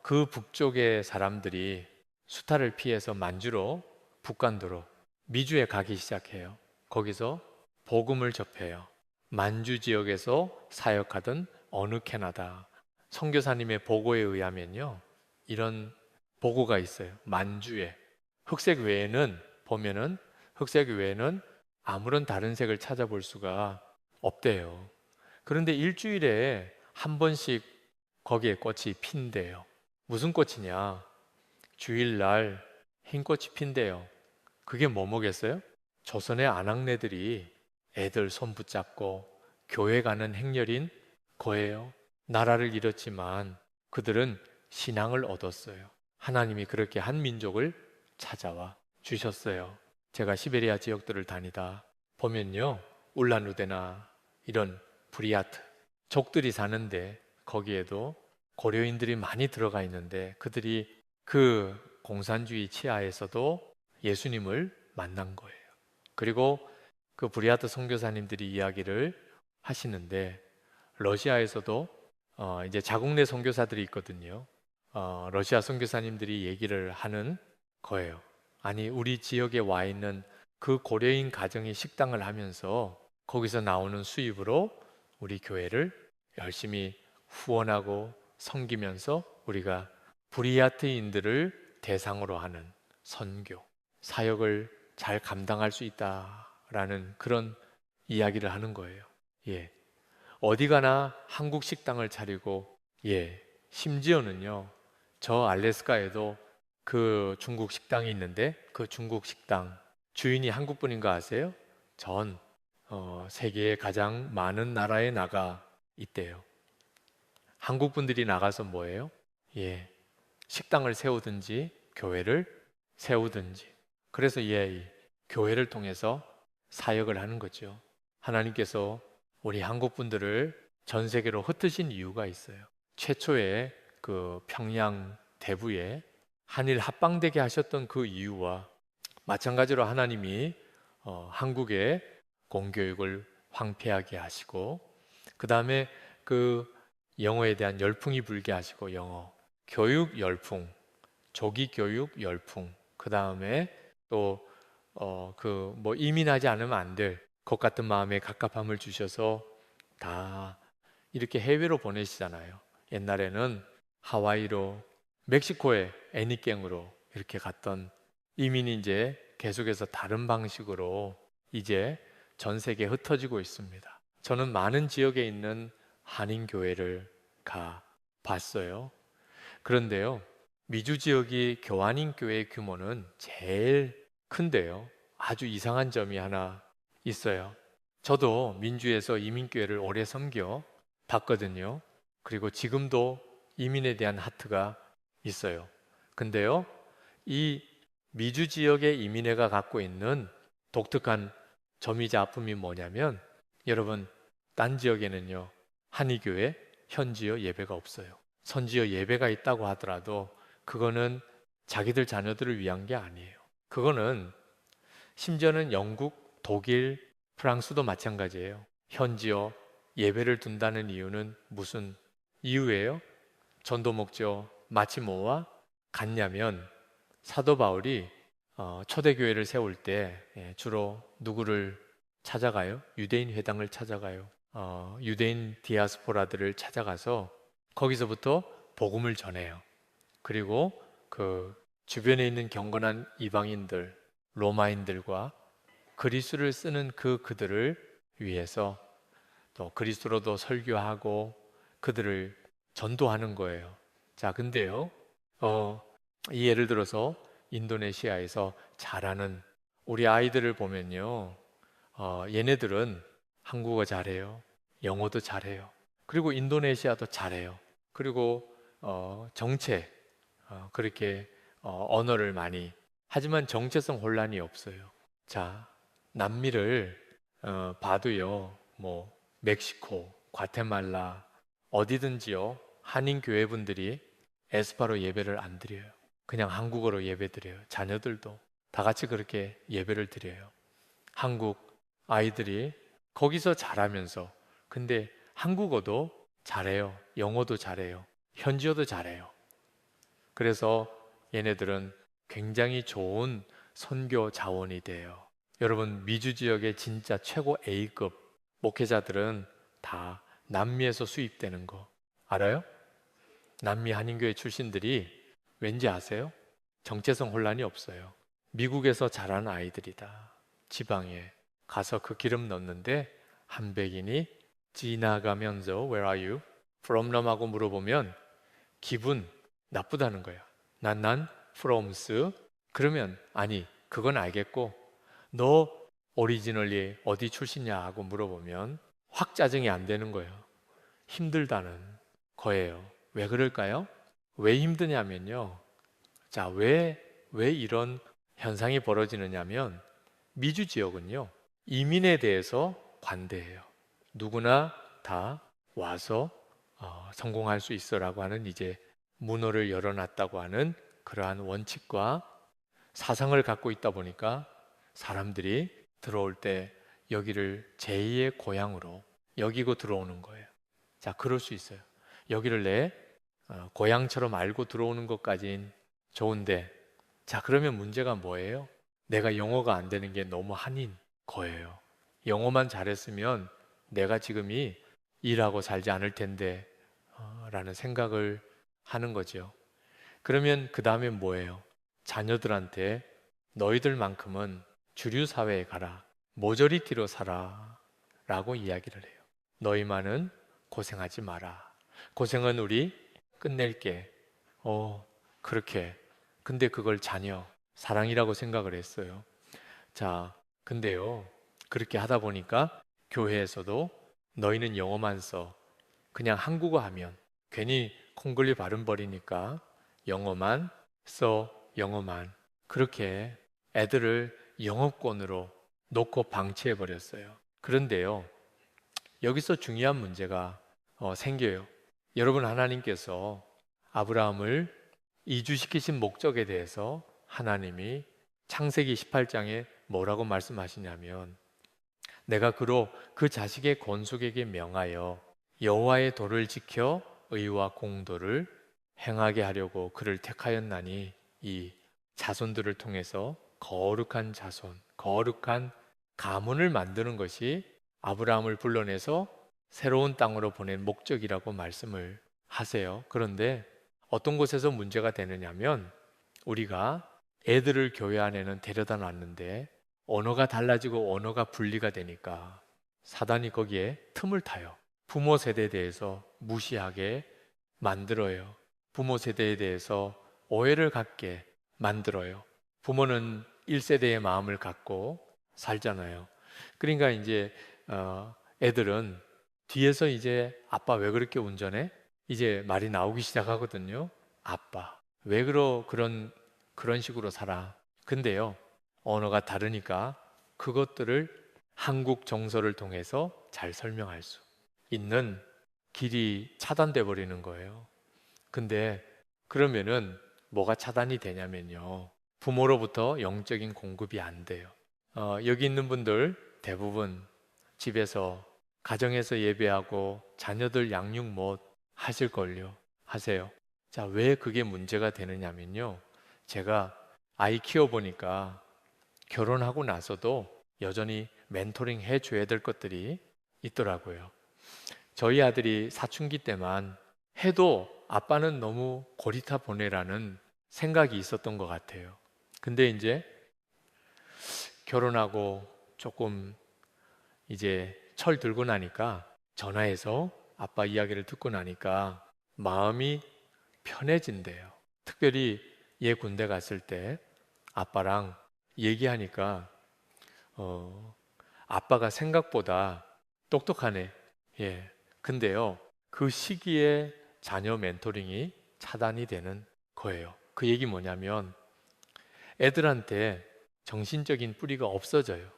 그 북쪽의 사람들이 수탈을 피해서 만주로 북간도로 미주에 가기 시작해요. 거기서 복음을 접해요. 만주 지역에서 사역하던 어느 캐나다 선교사님의 보고에 의하면요, 이런 보고가 있어요. 만주에 흑색 외에는 보면은 흑색 외에는 아무런 다른 색을 찾아볼 수가 없대요. 그런데 일주일에 한 번씩 거기에 꽃이 핀대요. 무슨 꽃이냐? 주일날 흰 꽃이 핀대요. 그게 뭐겠어요? 조선의 아낙네들이 애들 손 붙잡고 교회 가는 행렬인 거예요. 나라를 잃었지만 그들은 신앙을 얻었어요. 하나님이 그렇게 한 민족을 찾아와 주셨어요. 제가 시베리아 지역들을 다니다 보면요, 울란우데나 이런 브리아트 족들이 사는데 거기에도 고려인들이 많이 들어가 있는데 그들이 그 공산주의 치하에서도 예수님을 만난 거예요. 그리고 그 브리하트 선교사님들이 이야기를 하시는데 러시아에서도 이제 자국 내 선교사들이 있거든요. 러시아 선교사님들이 얘기를 하는 거예요. 아니, 우리 지역에 와 있는 그 고려인 가정이 식당을 하면서 거기서 나오는 수입으로 우리 교회를 열심히 후원하고 섬기면서 우리가 브리아트인들을 대상으로 하는 선교, 사역을 잘 감당할 수 있다라는 그런 이야기를 하는 거예요. 예. 어디 가나 한국 식당을 차리고, 예. 심지어는요, 저 알래스카에도 그 중국 식당이 있는데 그 중국 식당 주인이 한국 분인 거 아세요? 전 세계에 가장 많은 나라에 나가 있대요. 한국 분들이 나가서 뭐예요? 예, 식당을 세우든지 교회를 세우든지. 그래서 이 교회를 통해서 사역을 하는 거죠. 하나님께서 우리 한국 분들을 전 세계로 흩으신 이유가 있어요. 최초에 그 평양 대부에 한일 합방되게 하셨던 그 이유와 마찬가지로 하나님이 한국의 공교육을 황폐하게 하시고 그 다음에 그 영어에 대한 열풍이 불게 하시고 영어 교육 열풍, 조기 교육 열풍, 그 다음에 또 그 뭐 이민하지 않으면 안 될 것 같은 마음에 갑갑함을 주셔서 다 이렇게 해외로 보내시잖아요. 옛날에는 하와이로, 멕시코에 애니깽으로 이렇게 갔던 이민이 이제 계속해서 다른 방식으로 이제 전 세계에 흩어지고 있습니다. 저는 많은 지역에 있는 한인교회를 가 봤어요. 그런데요, 미주 지역이 교한인 교회 규모는 제일 큰데요. 아주 이상한 점이 하나 있어요. 저도 민주에서 이민교회를 오래 섬겨 봤거든요. 그리고 지금도 이민에 대한 하트가 있어요. 근데요, 이 미주 지역의 이민회가 갖고 있는 독특한 점이자 아픔이 뭐냐면 여러분, 딴 지역에는요, 한의교회 현지어 예배가 없어요. 선지어 예배가 있다고 하더라도 그거는 자기들 자녀들을 위한 게 아니에요. 그거는 심지어는 영국, 독일, 프랑스도 마찬가지예요. 현지어 예배를 둔다는 이유는 무슨 이유예요? 전도 목적 마치 뭐와 같냐면 사도 바울이 초대교회를 세울 때 주로 누구를 찾아가요? 유대인 회당을 찾아가요. 유대인 디아스포라들을 찾아가서 거기서부터 복음을 전해요. 그리고 그 주변에 있는 경건한 이방인들, 로마인들과 그리스를 쓰는 그들을 위해서 또 그리스로도 설교하고 그들을 전도하는 거예요. 자, 근데요, 이 예를 들어서 인도네시아에서 자라는 우리 아이들을 보면요, 얘네들은 한국어 잘해요. 영어도 잘해요. 그리고 인도네시아도 잘해요. 그리고 정체, 그렇게 언어를 많이 하지만 정체성 혼란이 없어요. 자, 남미를 봐도요, 뭐 멕시코, 과테말라 어디든지요, 한인 교회분들이 에스파로 예배를 안 드려요. 그냥 한국어로 예배 드려요. 자녀들도 다 같이 그렇게 예배를 드려요. 한국 아이들이 거기서 자라면서 근데 한국어도 잘해요. 영어도 잘해요. 현지어도 잘해요. 그래서 얘네들은 굉장히 좋은 선교 자원이 돼요. 여러분, 미주 지역의 진짜 최고 A급 목회자들은 다 남미에서 수입되는 거 알아요? 남미 한인교회 출신들이 왠지 아세요? 정체성 혼란이 없어요. 미국에서 자란 아이들이다. 지방에 가서 그 기름 넣는데 한 백인이 지나가면서 Where are you? From 하고 물어보면 기분 나쁘다는 거야. 난 from's. 그러면 아니 그건 알겠고 너 오리지널리 어디 출신이야 하고 물어보면 확 짜증이 안 되는 거예요. 힘들다는 거예요. 왜 그럴까요? 왜 힘드냐면요. 자, 왜 이런 현상이 벌어지느냐면 미주 지역은요. 이민에 대해서 관대해요. 누구나 다 와서 성공할 수 있어라고 하는 이제 문호를 열어놨다고 하는 그러한 원칙과 사상을 갖고 있다 보니까 사람들이 들어올 때 여기를 제2의 고향으로 여기고 들어오는 거예요. 자, 그럴 수 있어요. 여기를 내 고향처럼 알고 들어오는 것까진 좋은데, 자, 그러면 문제가 뭐예요? 내가 영어가 안 되는 게 너무 한인 거예요. 영어만 잘했으면 내가 지금이 일하고 살지 않을 텐데 라는 생각을 하는 거죠. 그러면 그 다음에 뭐예요? 자녀들한테 너희들만큼은 주류 사회에 가라, 모조리티로 살아 라고 이야기를 해요. 너희만은 고생하지 마라. 고생은 우리 끝낼게. 그렇게. 근데 그걸 자녀, 사랑이라고 생각을 했어요. 자, 근데요, 그렇게 하다 보니까 교회에서도 너희는 영어만 써. 그냥 한국어 하면 괜히 콩글리 발음 버리니까 영어만 써, 영어만. 그렇게 애들을 영어권으로 놓고 방치해 버렸어요. 그런데요, 여기서 중요한 문제가 생겨요. 여러분, 하나님께서 아브라함을 이주시키신 목적에 대해서 하나님이 창세기 18장에 뭐라고 말씀하시냐면, 내가 그로 그 자식의 건속에게 명하여 여호와의 도를 지켜 의와 공도를 행하게 하려고 그를 택하였나니, 이 자손들을 통해서 거룩한 자손, 거룩한 가문을 만드는 것이 아브라함을 불러내서 새로운 땅으로 보낸 목적이라고 말씀을 하세요. 그런데 어떤 곳에서 문제가 되느냐면, 우리가 애들을 교회 안에는 데려다 놨는데 언어가 달라지고 언어가 분리가 되니까 사단이 거기에 틈을 타요. 부모 세대에 대해서 무시하게 만들어요. 부모 세대에 대해서 오해를 갖게 만들어요. 부모는 1세대의 마음을 갖고 살잖아요. 그러니까 이제 애들은 뒤에서 이제 아빠 왜 그렇게 운전해? 이제 말이 나오기 시작하거든요. 아빠 왜 그런 식으로 살아? 근데요, 언어가 다르니까 그것들을 한국 정서를 통해서 잘 설명할 수 있는 길이 차단돼 버리는 거예요. 근데 그러면은 뭐가 차단이 되냐면요, 부모로부터 영적인 공급이 안 돼요. 여기 있는 분들 대부분 집에서 가정에서 예배하고 자녀들 양육 못 하실걸요. 하세요. 자, 왜 그게 문제가 되느냐면요, 제가 아이 키워보니까 결혼하고 나서도 여전히 멘토링 해줘야 될 것들이 있더라고요. 저희 아들이 사춘기 때만 해도 아빠는 너무 고리타 보내라는 생각이 있었던 것 같아요. 근데 이제 결혼하고 조금 이제 철 들고 나니까, 전화해서 아빠 이야기를 듣고 나니까 마음이 편해진대요. 특별히 얘 군대 갔을 때 아빠랑 얘기하니까 아빠가 생각보다 똑똑하네. 예. 근데요, 그 시기에 자녀 멘토링이 차단이 되는 거예요. 그 얘기 뭐냐면, 애들한테 정신적인 뿌리가 없어져요.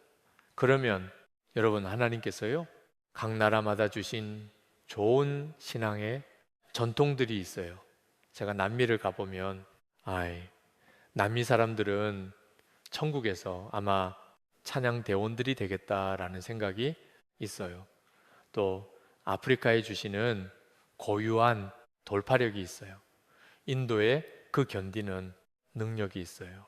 그러면 여러분, 하나님께서요, 각 나라마다 주신 좋은 신앙의 전통들이 있어요. 제가 남미를 가보면, 남미 사람들은 천국에서 아마 찬양 대원들이 되겠다라는 생각이 있어요. 또 아프리카에 주시는 고유한 돌파력이 있어요. 인도에 그 견디는 능력이 있어요.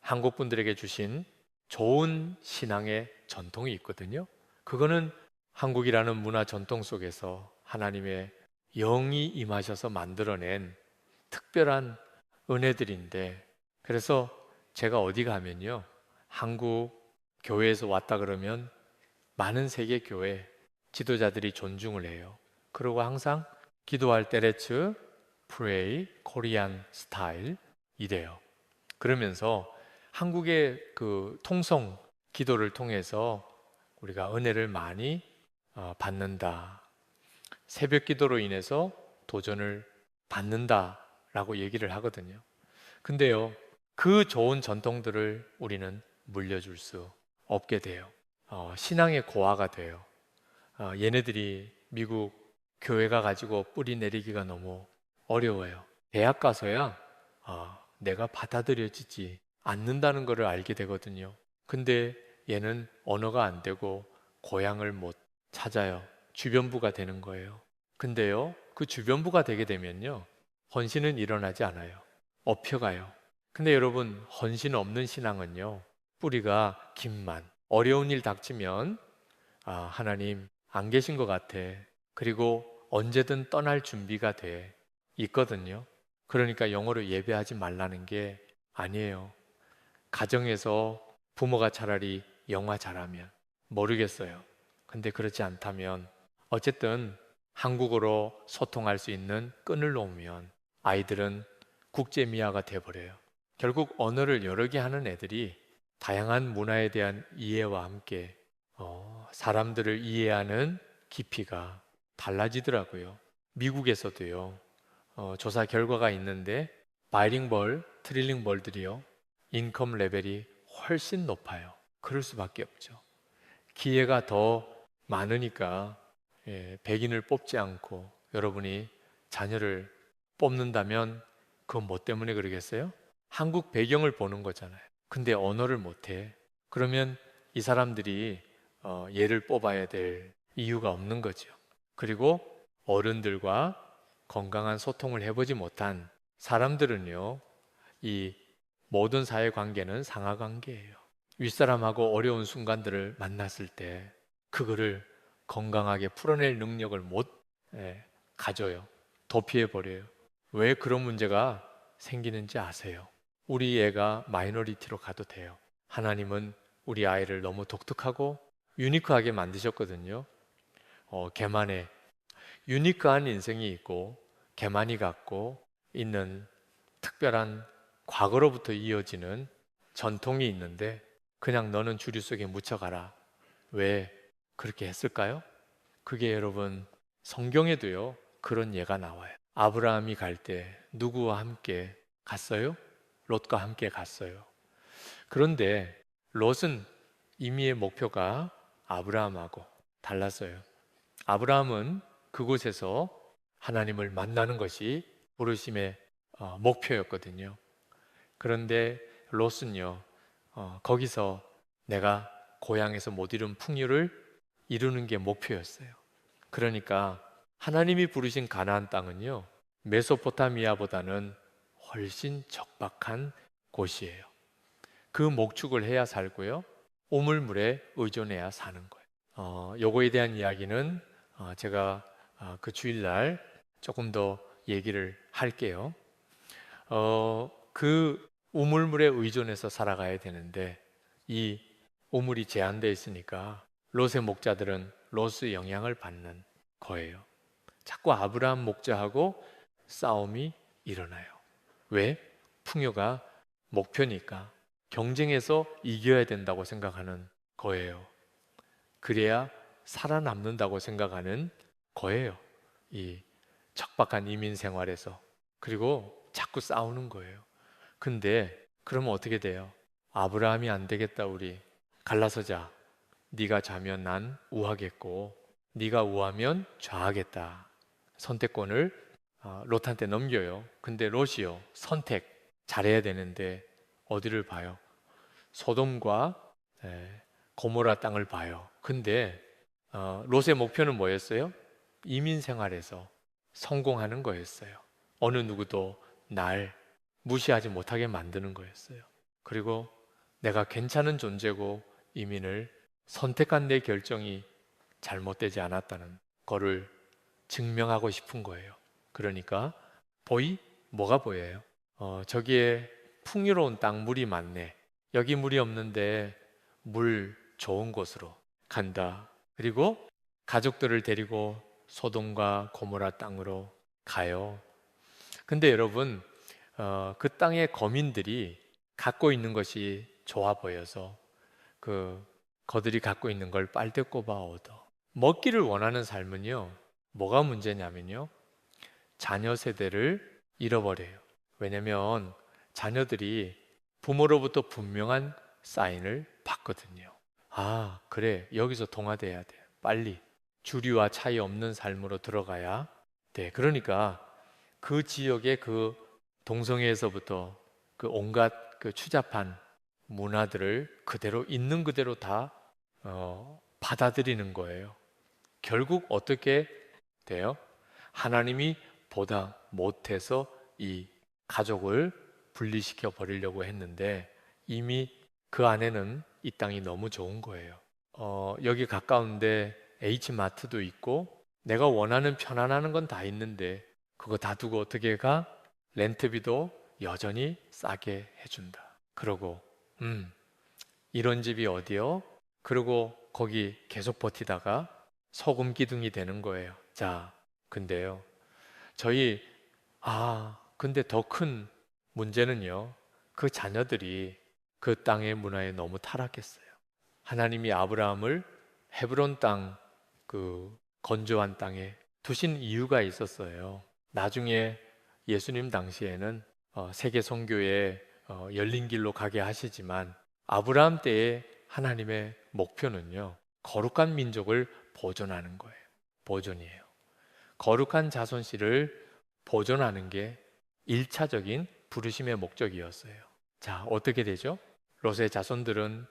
한국 분들에게 주신 좋은 신앙의 전통이 있거든요. 그거는 한국이라는 문화 전통 속에서 하나님의 영이 임하셔서 만들어낸 특별한 은혜들인데, 그래서 제가 어디 가면요, 한국 교회에서 왔다 그러면 많은 세계 교회 지도자들이 존중을 해요. 그리고 항상 기도할 때 Let's pray Korean style 이래요. 그러면서 한국의 그 통성 기도를 통해서 우리가 은혜를 많이 받는다. 새벽 기도로 인해서 도전을 받는다라고 얘기를 하거든요. 근데요, 그 좋은 전통들을 우리는 물려줄 수 없게 돼요. 신앙의 고아가 돼요. 얘네들이 미국 교회가 가지고 뿌리 내리기가 너무 어려워요. 대학 가서야 내가 받아들여지지 않는다는 것을 알게 되거든요. 근데 얘는 언어가 안 되고 고향을 못 찾아요. 주변부가 되는 거예요. 근데요, 그 주변부가 되게 되면요, 헌신은 일어나지 않아요. 엎혀가요. 근데 여러분, 헌신 없는 신앙은요, 뿌리가 김만. 어려운 일 닥치면, 하나님 안 계신 것 같아. 그리고 언제든 떠날 준비가 돼. 있거든요. 그러니까 영어로 예배하지 말라는 게 아니에요. 가정에서 부모가 차라리 영어 잘하면 모르겠어요. 근데 그렇지 않다면 어쨌든 한국어로 소통할 수 있는 끈을 놓으면 아이들은 국제미아가 돼버려요. 결국 언어를 여러 개 하는 애들이 다양한 문화에 대한 이해와 함께 사람들을 이해하는 깊이가 달라지더라고요. 미국에서도요. 조사 결과가 있는데 바이링벌, 트릴링벌들이요. 인컴 레벨이 훨씬 높아요. 그럴 수밖에 없죠. 기회가 더 많으니까 백인을 뽑지 않고 여러분이 자녀를 뽑는다면 그건 뭐 때문에 그러겠어요? 한국 배경을 보는 거잖아요. 근데 언어를 못해. 그러면 이 사람들이 얘를 뽑아야 될 이유가 없는 거죠. 그리고 어른들과 건강한 소통을 해보지 못한 사람들은요, 이 모든 사회 관계는 상하 관계예요. 윗사람하고 어려운 순간들을 만났을 때 그거를 건강하게 풀어낼 능력을 못 가져요. 도피해 버려요. 왜 그런 문제가 생기는지 아세요? 우리 애가 마이너리티로 가도 돼요. 하나님은 우리 아이를 너무 독특하고 유니크하게 만드셨거든요. 걔만의 유니크한 인생이 있고 걔만이 갖고 있는 특별한 과거로부터 이어지는 전통이 있는데 그냥 너는 주류 속에 묻혀가라. 왜 그렇게 했을까요? 그게 여러분 성경에도요 그런 예가 나와요. 아브라함이 갈 때 누구와 함께 갔어요? 롯과 함께 갔어요. 그런데 롯은 이미의 목표가 아브라함하고 달랐어요. 아브라함은 그곳에서 하나님을 만나는 것이 부르심의 목표였거든요. 그런데 롯은요, 거기서 내가 고향에서 못 이룬 풍요를 이루는 게 목표였어요. 그러니까 하나님이 부르신 가나안 땅은요, 메소포타미아보다는 훨씬 적박한 곳이에요. 그 목축을 해야 살고요, 우물물에 의존해야 사는 거예요. 요거에 대한 이야기는 제가 그 주일날 조금 더 얘기를 할게요. 그 우물물에 의존해서 살아가야 되는데 이 우물이 제한되어 있으니까 롯의 목자들은 롯의 영향을 받는 거예요. 자꾸 아브라함 목자하고 싸움이 일어나요. 왜? 풍요가 목표니까 경쟁해서 이겨야 된다고 생각하는 거예요. 그래야 살아남는다고 생각하는 거예요. 이 척박한 이민 생활에서. 그리고 자꾸 싸우는 거예요. 근데 그러면 어떻게 돼요? 아브라함이 안 되겠다 우리 갈라서자. 네가 자면 난 우하겠고 네가 우하면 좌하겠다. 선택권을 롯한테 넘겨요. 근데 롯이요 선택 잘해야 되는데 어디를 봐요? 소돔과 고모라 땅을 봐요. 근데 롯의 목표는 뭐였어요? 이민 생활에서 성공하는 거였어요. 어느 누구도 날 무시하지 못하게 만드는 거였어요. 그리고 내가 괜찮은 존재고 이민을 선택한 내 결정이 잘못되지 않았다는 거를 증명하고 싶은 거예요. 그러니까 뭐가 보여요? 저기에 풍요로운 땅 물이 많네. 여기 물이 없는데 물 좋은 곳으로 간다. 그리고 가족들을 데리고 소돔과 고모라 땅으로 가요. 근데 여러분, 그 땅의 거민들이 갖고 있는 것이 좋아 보여서 거들이 갖고 있는 걸 빨대 꼽아 얻어. 먹기를 원하는 삶은요, 뭐가 문제냐면요, 자녀 세대를 잃어버려요. 왜냐면 자녀들이 부모로부터 분명한 사인을 받거든요. 아, 그래. 여기서 동화돼야 돼. 빨리. 주류와 차이 없는 삶으로 들어가야 돼. 그러니까 그 지역의 그 동성애에서부터 그 온갖 그 추잡한 문화들을 그대로 있는 그대로 다 받아들이는 거예요. 결국 어떻게 돼요? 하나님이 보다 못해서 이 가족을 분리시켜 버리려고 했는데 이미 그 안에는 이 땅이 너무 좋은 거예요. 여기 가까운데 H마트도 있고 내가 원하는 편안한 건 다 있는데 그거 다 두고 어떻게 가? 렌트비도 여전히 싸게 해준다. 그러고 이런 집이 어디요? 그리고 거기 계속 버티다가 소금 기둥이 되는 거예요. 자, 근데요. 저희 근데 더 큰 문제는요. 그 자녀들이 그 땅의 문화에 너무 타락했어요. 하나님이 아브라함을 헤브론 땅, 그 건조한 땅에 두신 이유가 있었어요. 나중에 예수님 당시에는 세계 선교에 열린 길로 가게 하시지만 아브라함 때의 하나님의 목표는요. 거룩한 민족을 보존하는 거예요. 보존이에요. 거룩한 자손씨를 보존하는 게 1차적인 부르심의 목적이었어요. 자, 어떻게 되죠? 롯의 자손들은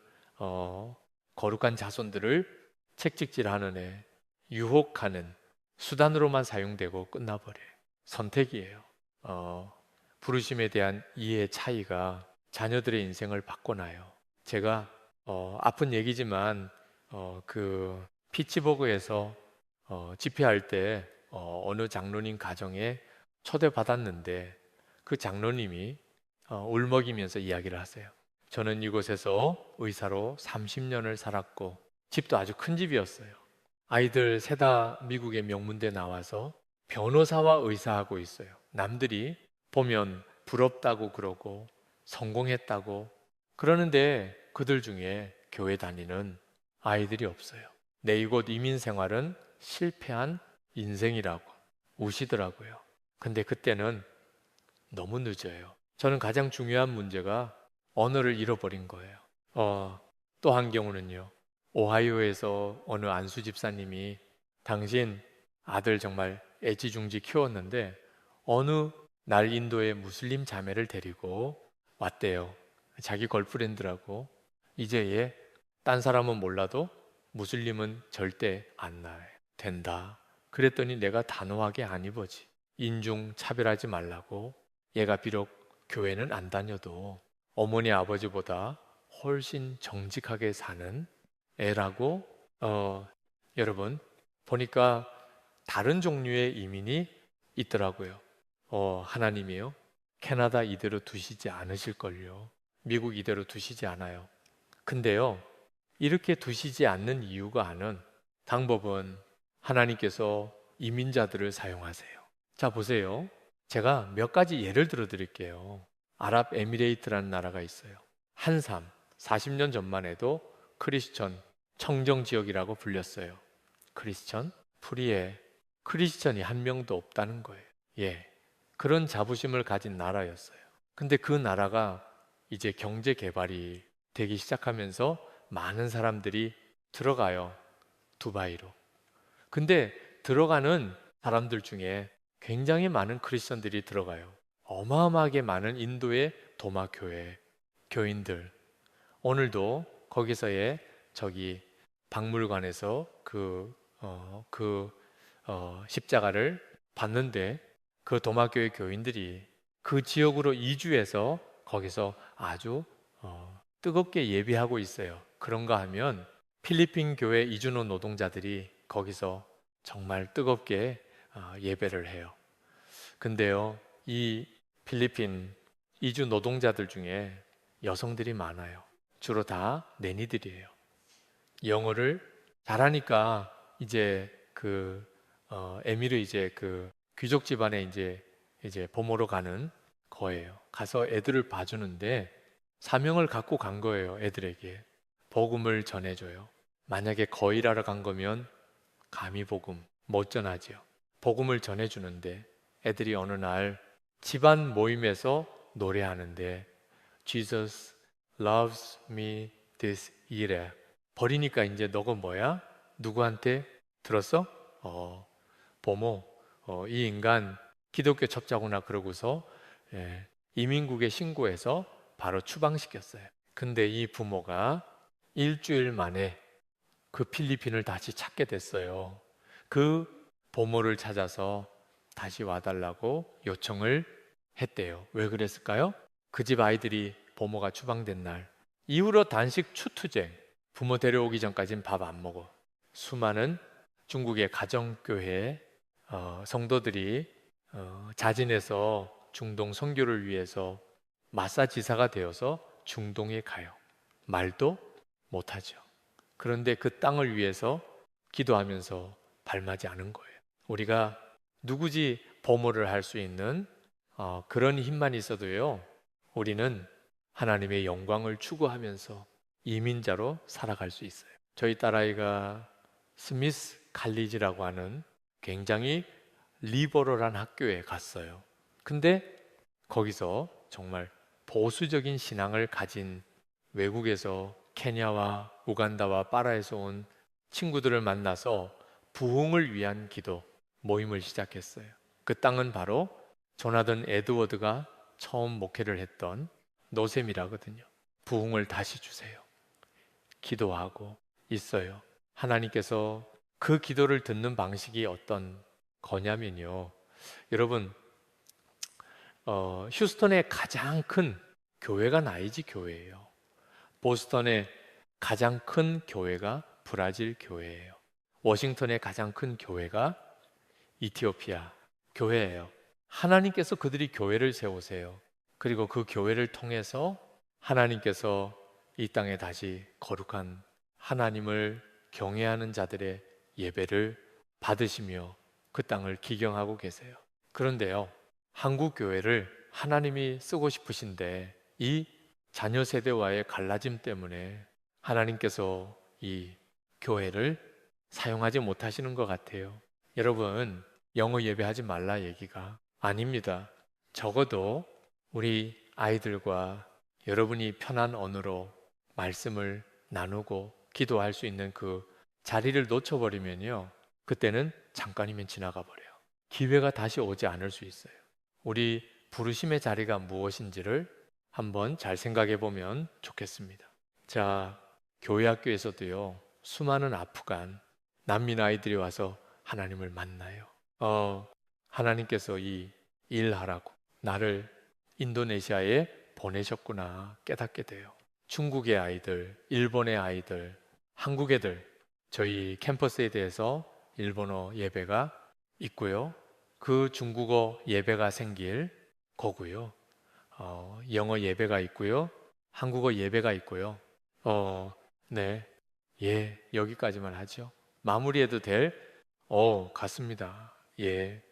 거룩한 자손들을 책찍질하는 애, 유혹하는 수단으로만 사용되고 끝나버려요. 선택이에요. 부르심에 대한 이해의 차이가 자녀들의 인생을 바꿔놔요. 제가 아픈 얘기지만 그 피츠버그에서 집회할 때 어느 장로님 가정에 초대받았는데 그 장로님이 울먹이면서 이야기를 하세요. 저는 이곳에서 의사로 30년을 살았고 집도 아주 큰 집이었어요. 아이들 세다 미국의 명문대 나와서 변호사와 의사하고 있어요. 남들이 보면 부럽다고 그러고 성공했다고 그러는데 그들 중에 교회 다니는 아이들이 없어요. 내 이곳 이민 생활은 실패한 인생이라고 우시더라고요. 근데 그때는 너무 늦어요. 저는 가장 중요한 문제가 언어를 잃어버린 거예요. 또 한 경우는요. 오하이오에서 어느 안수 집사님이 당신 아들 정말 애지중지 키웠는데 어느 날 인도의 무슬림 자매를 데리고 왔대요. 자기 걸프렌드라고. 이제 얘 딴 사람은 몰라도 무슬림은 절대 안 낳아야 된다. 그랬더니 내가 단호하게 안 입어지. 인종 차별하지 말라고. 얘가 비록 교회는 안 다녀도 어머니 아버지보다 훨씬 정직하게 사는 애라고. 여러분 보니까 다른 종류의 이민이 있더라고요. 하나님이요. 캐나다 이대로 두시지 않으실걸요. 미국 이대로 두시지 않아요. 근데요, 이렇게 두시지 않는 이유가 아는 방법은 하나님께서 이민자들을 사용하세요. 자, 보세요. 제가 몇 가지 예를 들어 드릴게요. 아랍에미레이트라는 나라가 있어요. 한삼, 40년 전만 해도 크리스천 청정 지역이라고 불렸어요. 크리스천? 프리에 크리스천이 한 명도 없다는 거예요. 예. 그런 자부심을 가진 나라였어요. 근데 그 나라가 이제 경제 개발이 되기 시작하면서 많은 사람들이 들어가요. 두바이로. 근데 들어가는 사람들 중에 굉장히 많은 크리스천들이 들어가요. 어마어마하게 많은 인도의 도마 교회 교인들. 오늘도 거기서의 저기 박물관에서 십자가를 봤는데 그 도마교회 교인들이 그 지역으로 이주해서 거기서 아주 뜨겁게 예배하고 있어요. 그런가 하면 필리핀 교회 이주노 노동자들이 거기서 정말 뜨겁게 예배를 해요. 근데요, 이 필리핀 이주 노동자들 중에 여성들이 많아요. 주로 다 내니들이에요. 영어를 잘하니까 이제 에미르 이제 그 귀족 집안에 이제 보모로 가는 거예요. 가서 애들을 봐주는데 사명을 갖고 간 거예요. 애들에게 복음을 전해줘요. 만약에 거일하러 간 거면 감히 복음 못 전하지요. 복음을 전해주는데 애들이 어느 날 집안 모임에서 노래하는데 Jesus loves me this 이래. 버리니까 이제 너가 뭐야? 누구한테 들었어? 보모, 이 인간 기독교 첩자구나 그러고서 이민국에 신고해서 바로 추방시켰어요. 근데 이 부모가 일주일 만에 그 필리핀을 다시 찾게 됐어요. 그 보모를 찾아서 다시 와달라고 요청을 했대요. 왜 그랬을까요? 그 집 아이들이 보모가 추방된 날 이후로 단식 추투쟁. 부모 데려오기 전까지는 밥 안 먹어. 수많은 중국의 가정교회 성도들이 자진해서 중동 선교를 위해서 마사지사가 되어서 중동에 가요. 말도 못하죠. 그런데 그 땅을 위해서 기도하면서 발맞이 않은 거예요. 우리가 누구지 보모를 할 수 있는 그런 힘만 있어도요, 우리는 하나님의 영광을 추구하면서 이민자로 살아갈 수 있어요. 저희 딸아이가 스미스 칼리지라고 하는 굉장히 리버럴한 학교에 갔어요. 근데 거기서 정말 보수적인 신앙을 가진 외국에서 케냐와 우간다와 파라에서 온 친구들을 만나서 부흥을 위한 기도 모임을 시작했어요. 그 땅은 바로 조나단 에드워드가 처음 목회를 했던 노셈이라거든요. 부흥을 다시 주세요. 기도하고 있어요. 하나님께서 그 기도를 듣는 방식이 어떤 거냐면요. 여러분, 휴스턴의 가장 큰 교회가 나이지 교회예요. 보스턴의 가장 큰 교회가 브라질 교회예요. 워싱턴의 가장 큰 교회가 이티오피아 교회예요. 하나님께서 그들이 교회를 세우세요. 그리고 그 교회를 통해서 하나님께서 이 땅에 다시 거룩한 하나님을 경외하는 자들의 예배를 받으시며 그 땅을 기경하고 계세요. 그런데요, 한국 교회를 하나님이 쓰고 싶으신데 이 자녀 세대와의 갈라짐 때문에 하나님께서 이 교회를 사용하지 못하시는 것 같아요. 여러분, 영어 예배하지 말라 얘기가 아닙니다. 적어도 우리 아이들과 여러분이 편한 언어로 말씀을 나누고 기도할 수 있는 그 자리를 놓쳐버리면요, 그때는 잠깐이면 지나가 버려요. 기회가 다시 오지 않을 수 있어요. 우리 부르심의 자리가 무엇인지를 한번 잘 생각해 보면 좋겠습니다. 자, 교회 학교에서도요, 수많은 아프간 난민 아이들이 와서 하나님을 만나요. 하나님께서 이 일하라고 나를 인도네시아에 보내셨구나 깨닫게 돼요. 중국의 아이들, 일본의 아이들, 한국 애들, 저희 캠퍼스에 대해서 일본어 예배가 있고요. 그 중국어 예배가 생길 거고요. 영어 예배가 있고요. 한국어 예배가 있고요. 네. 예, 여기까지만 하죠. 마무리해도 될? 같습니다. 예.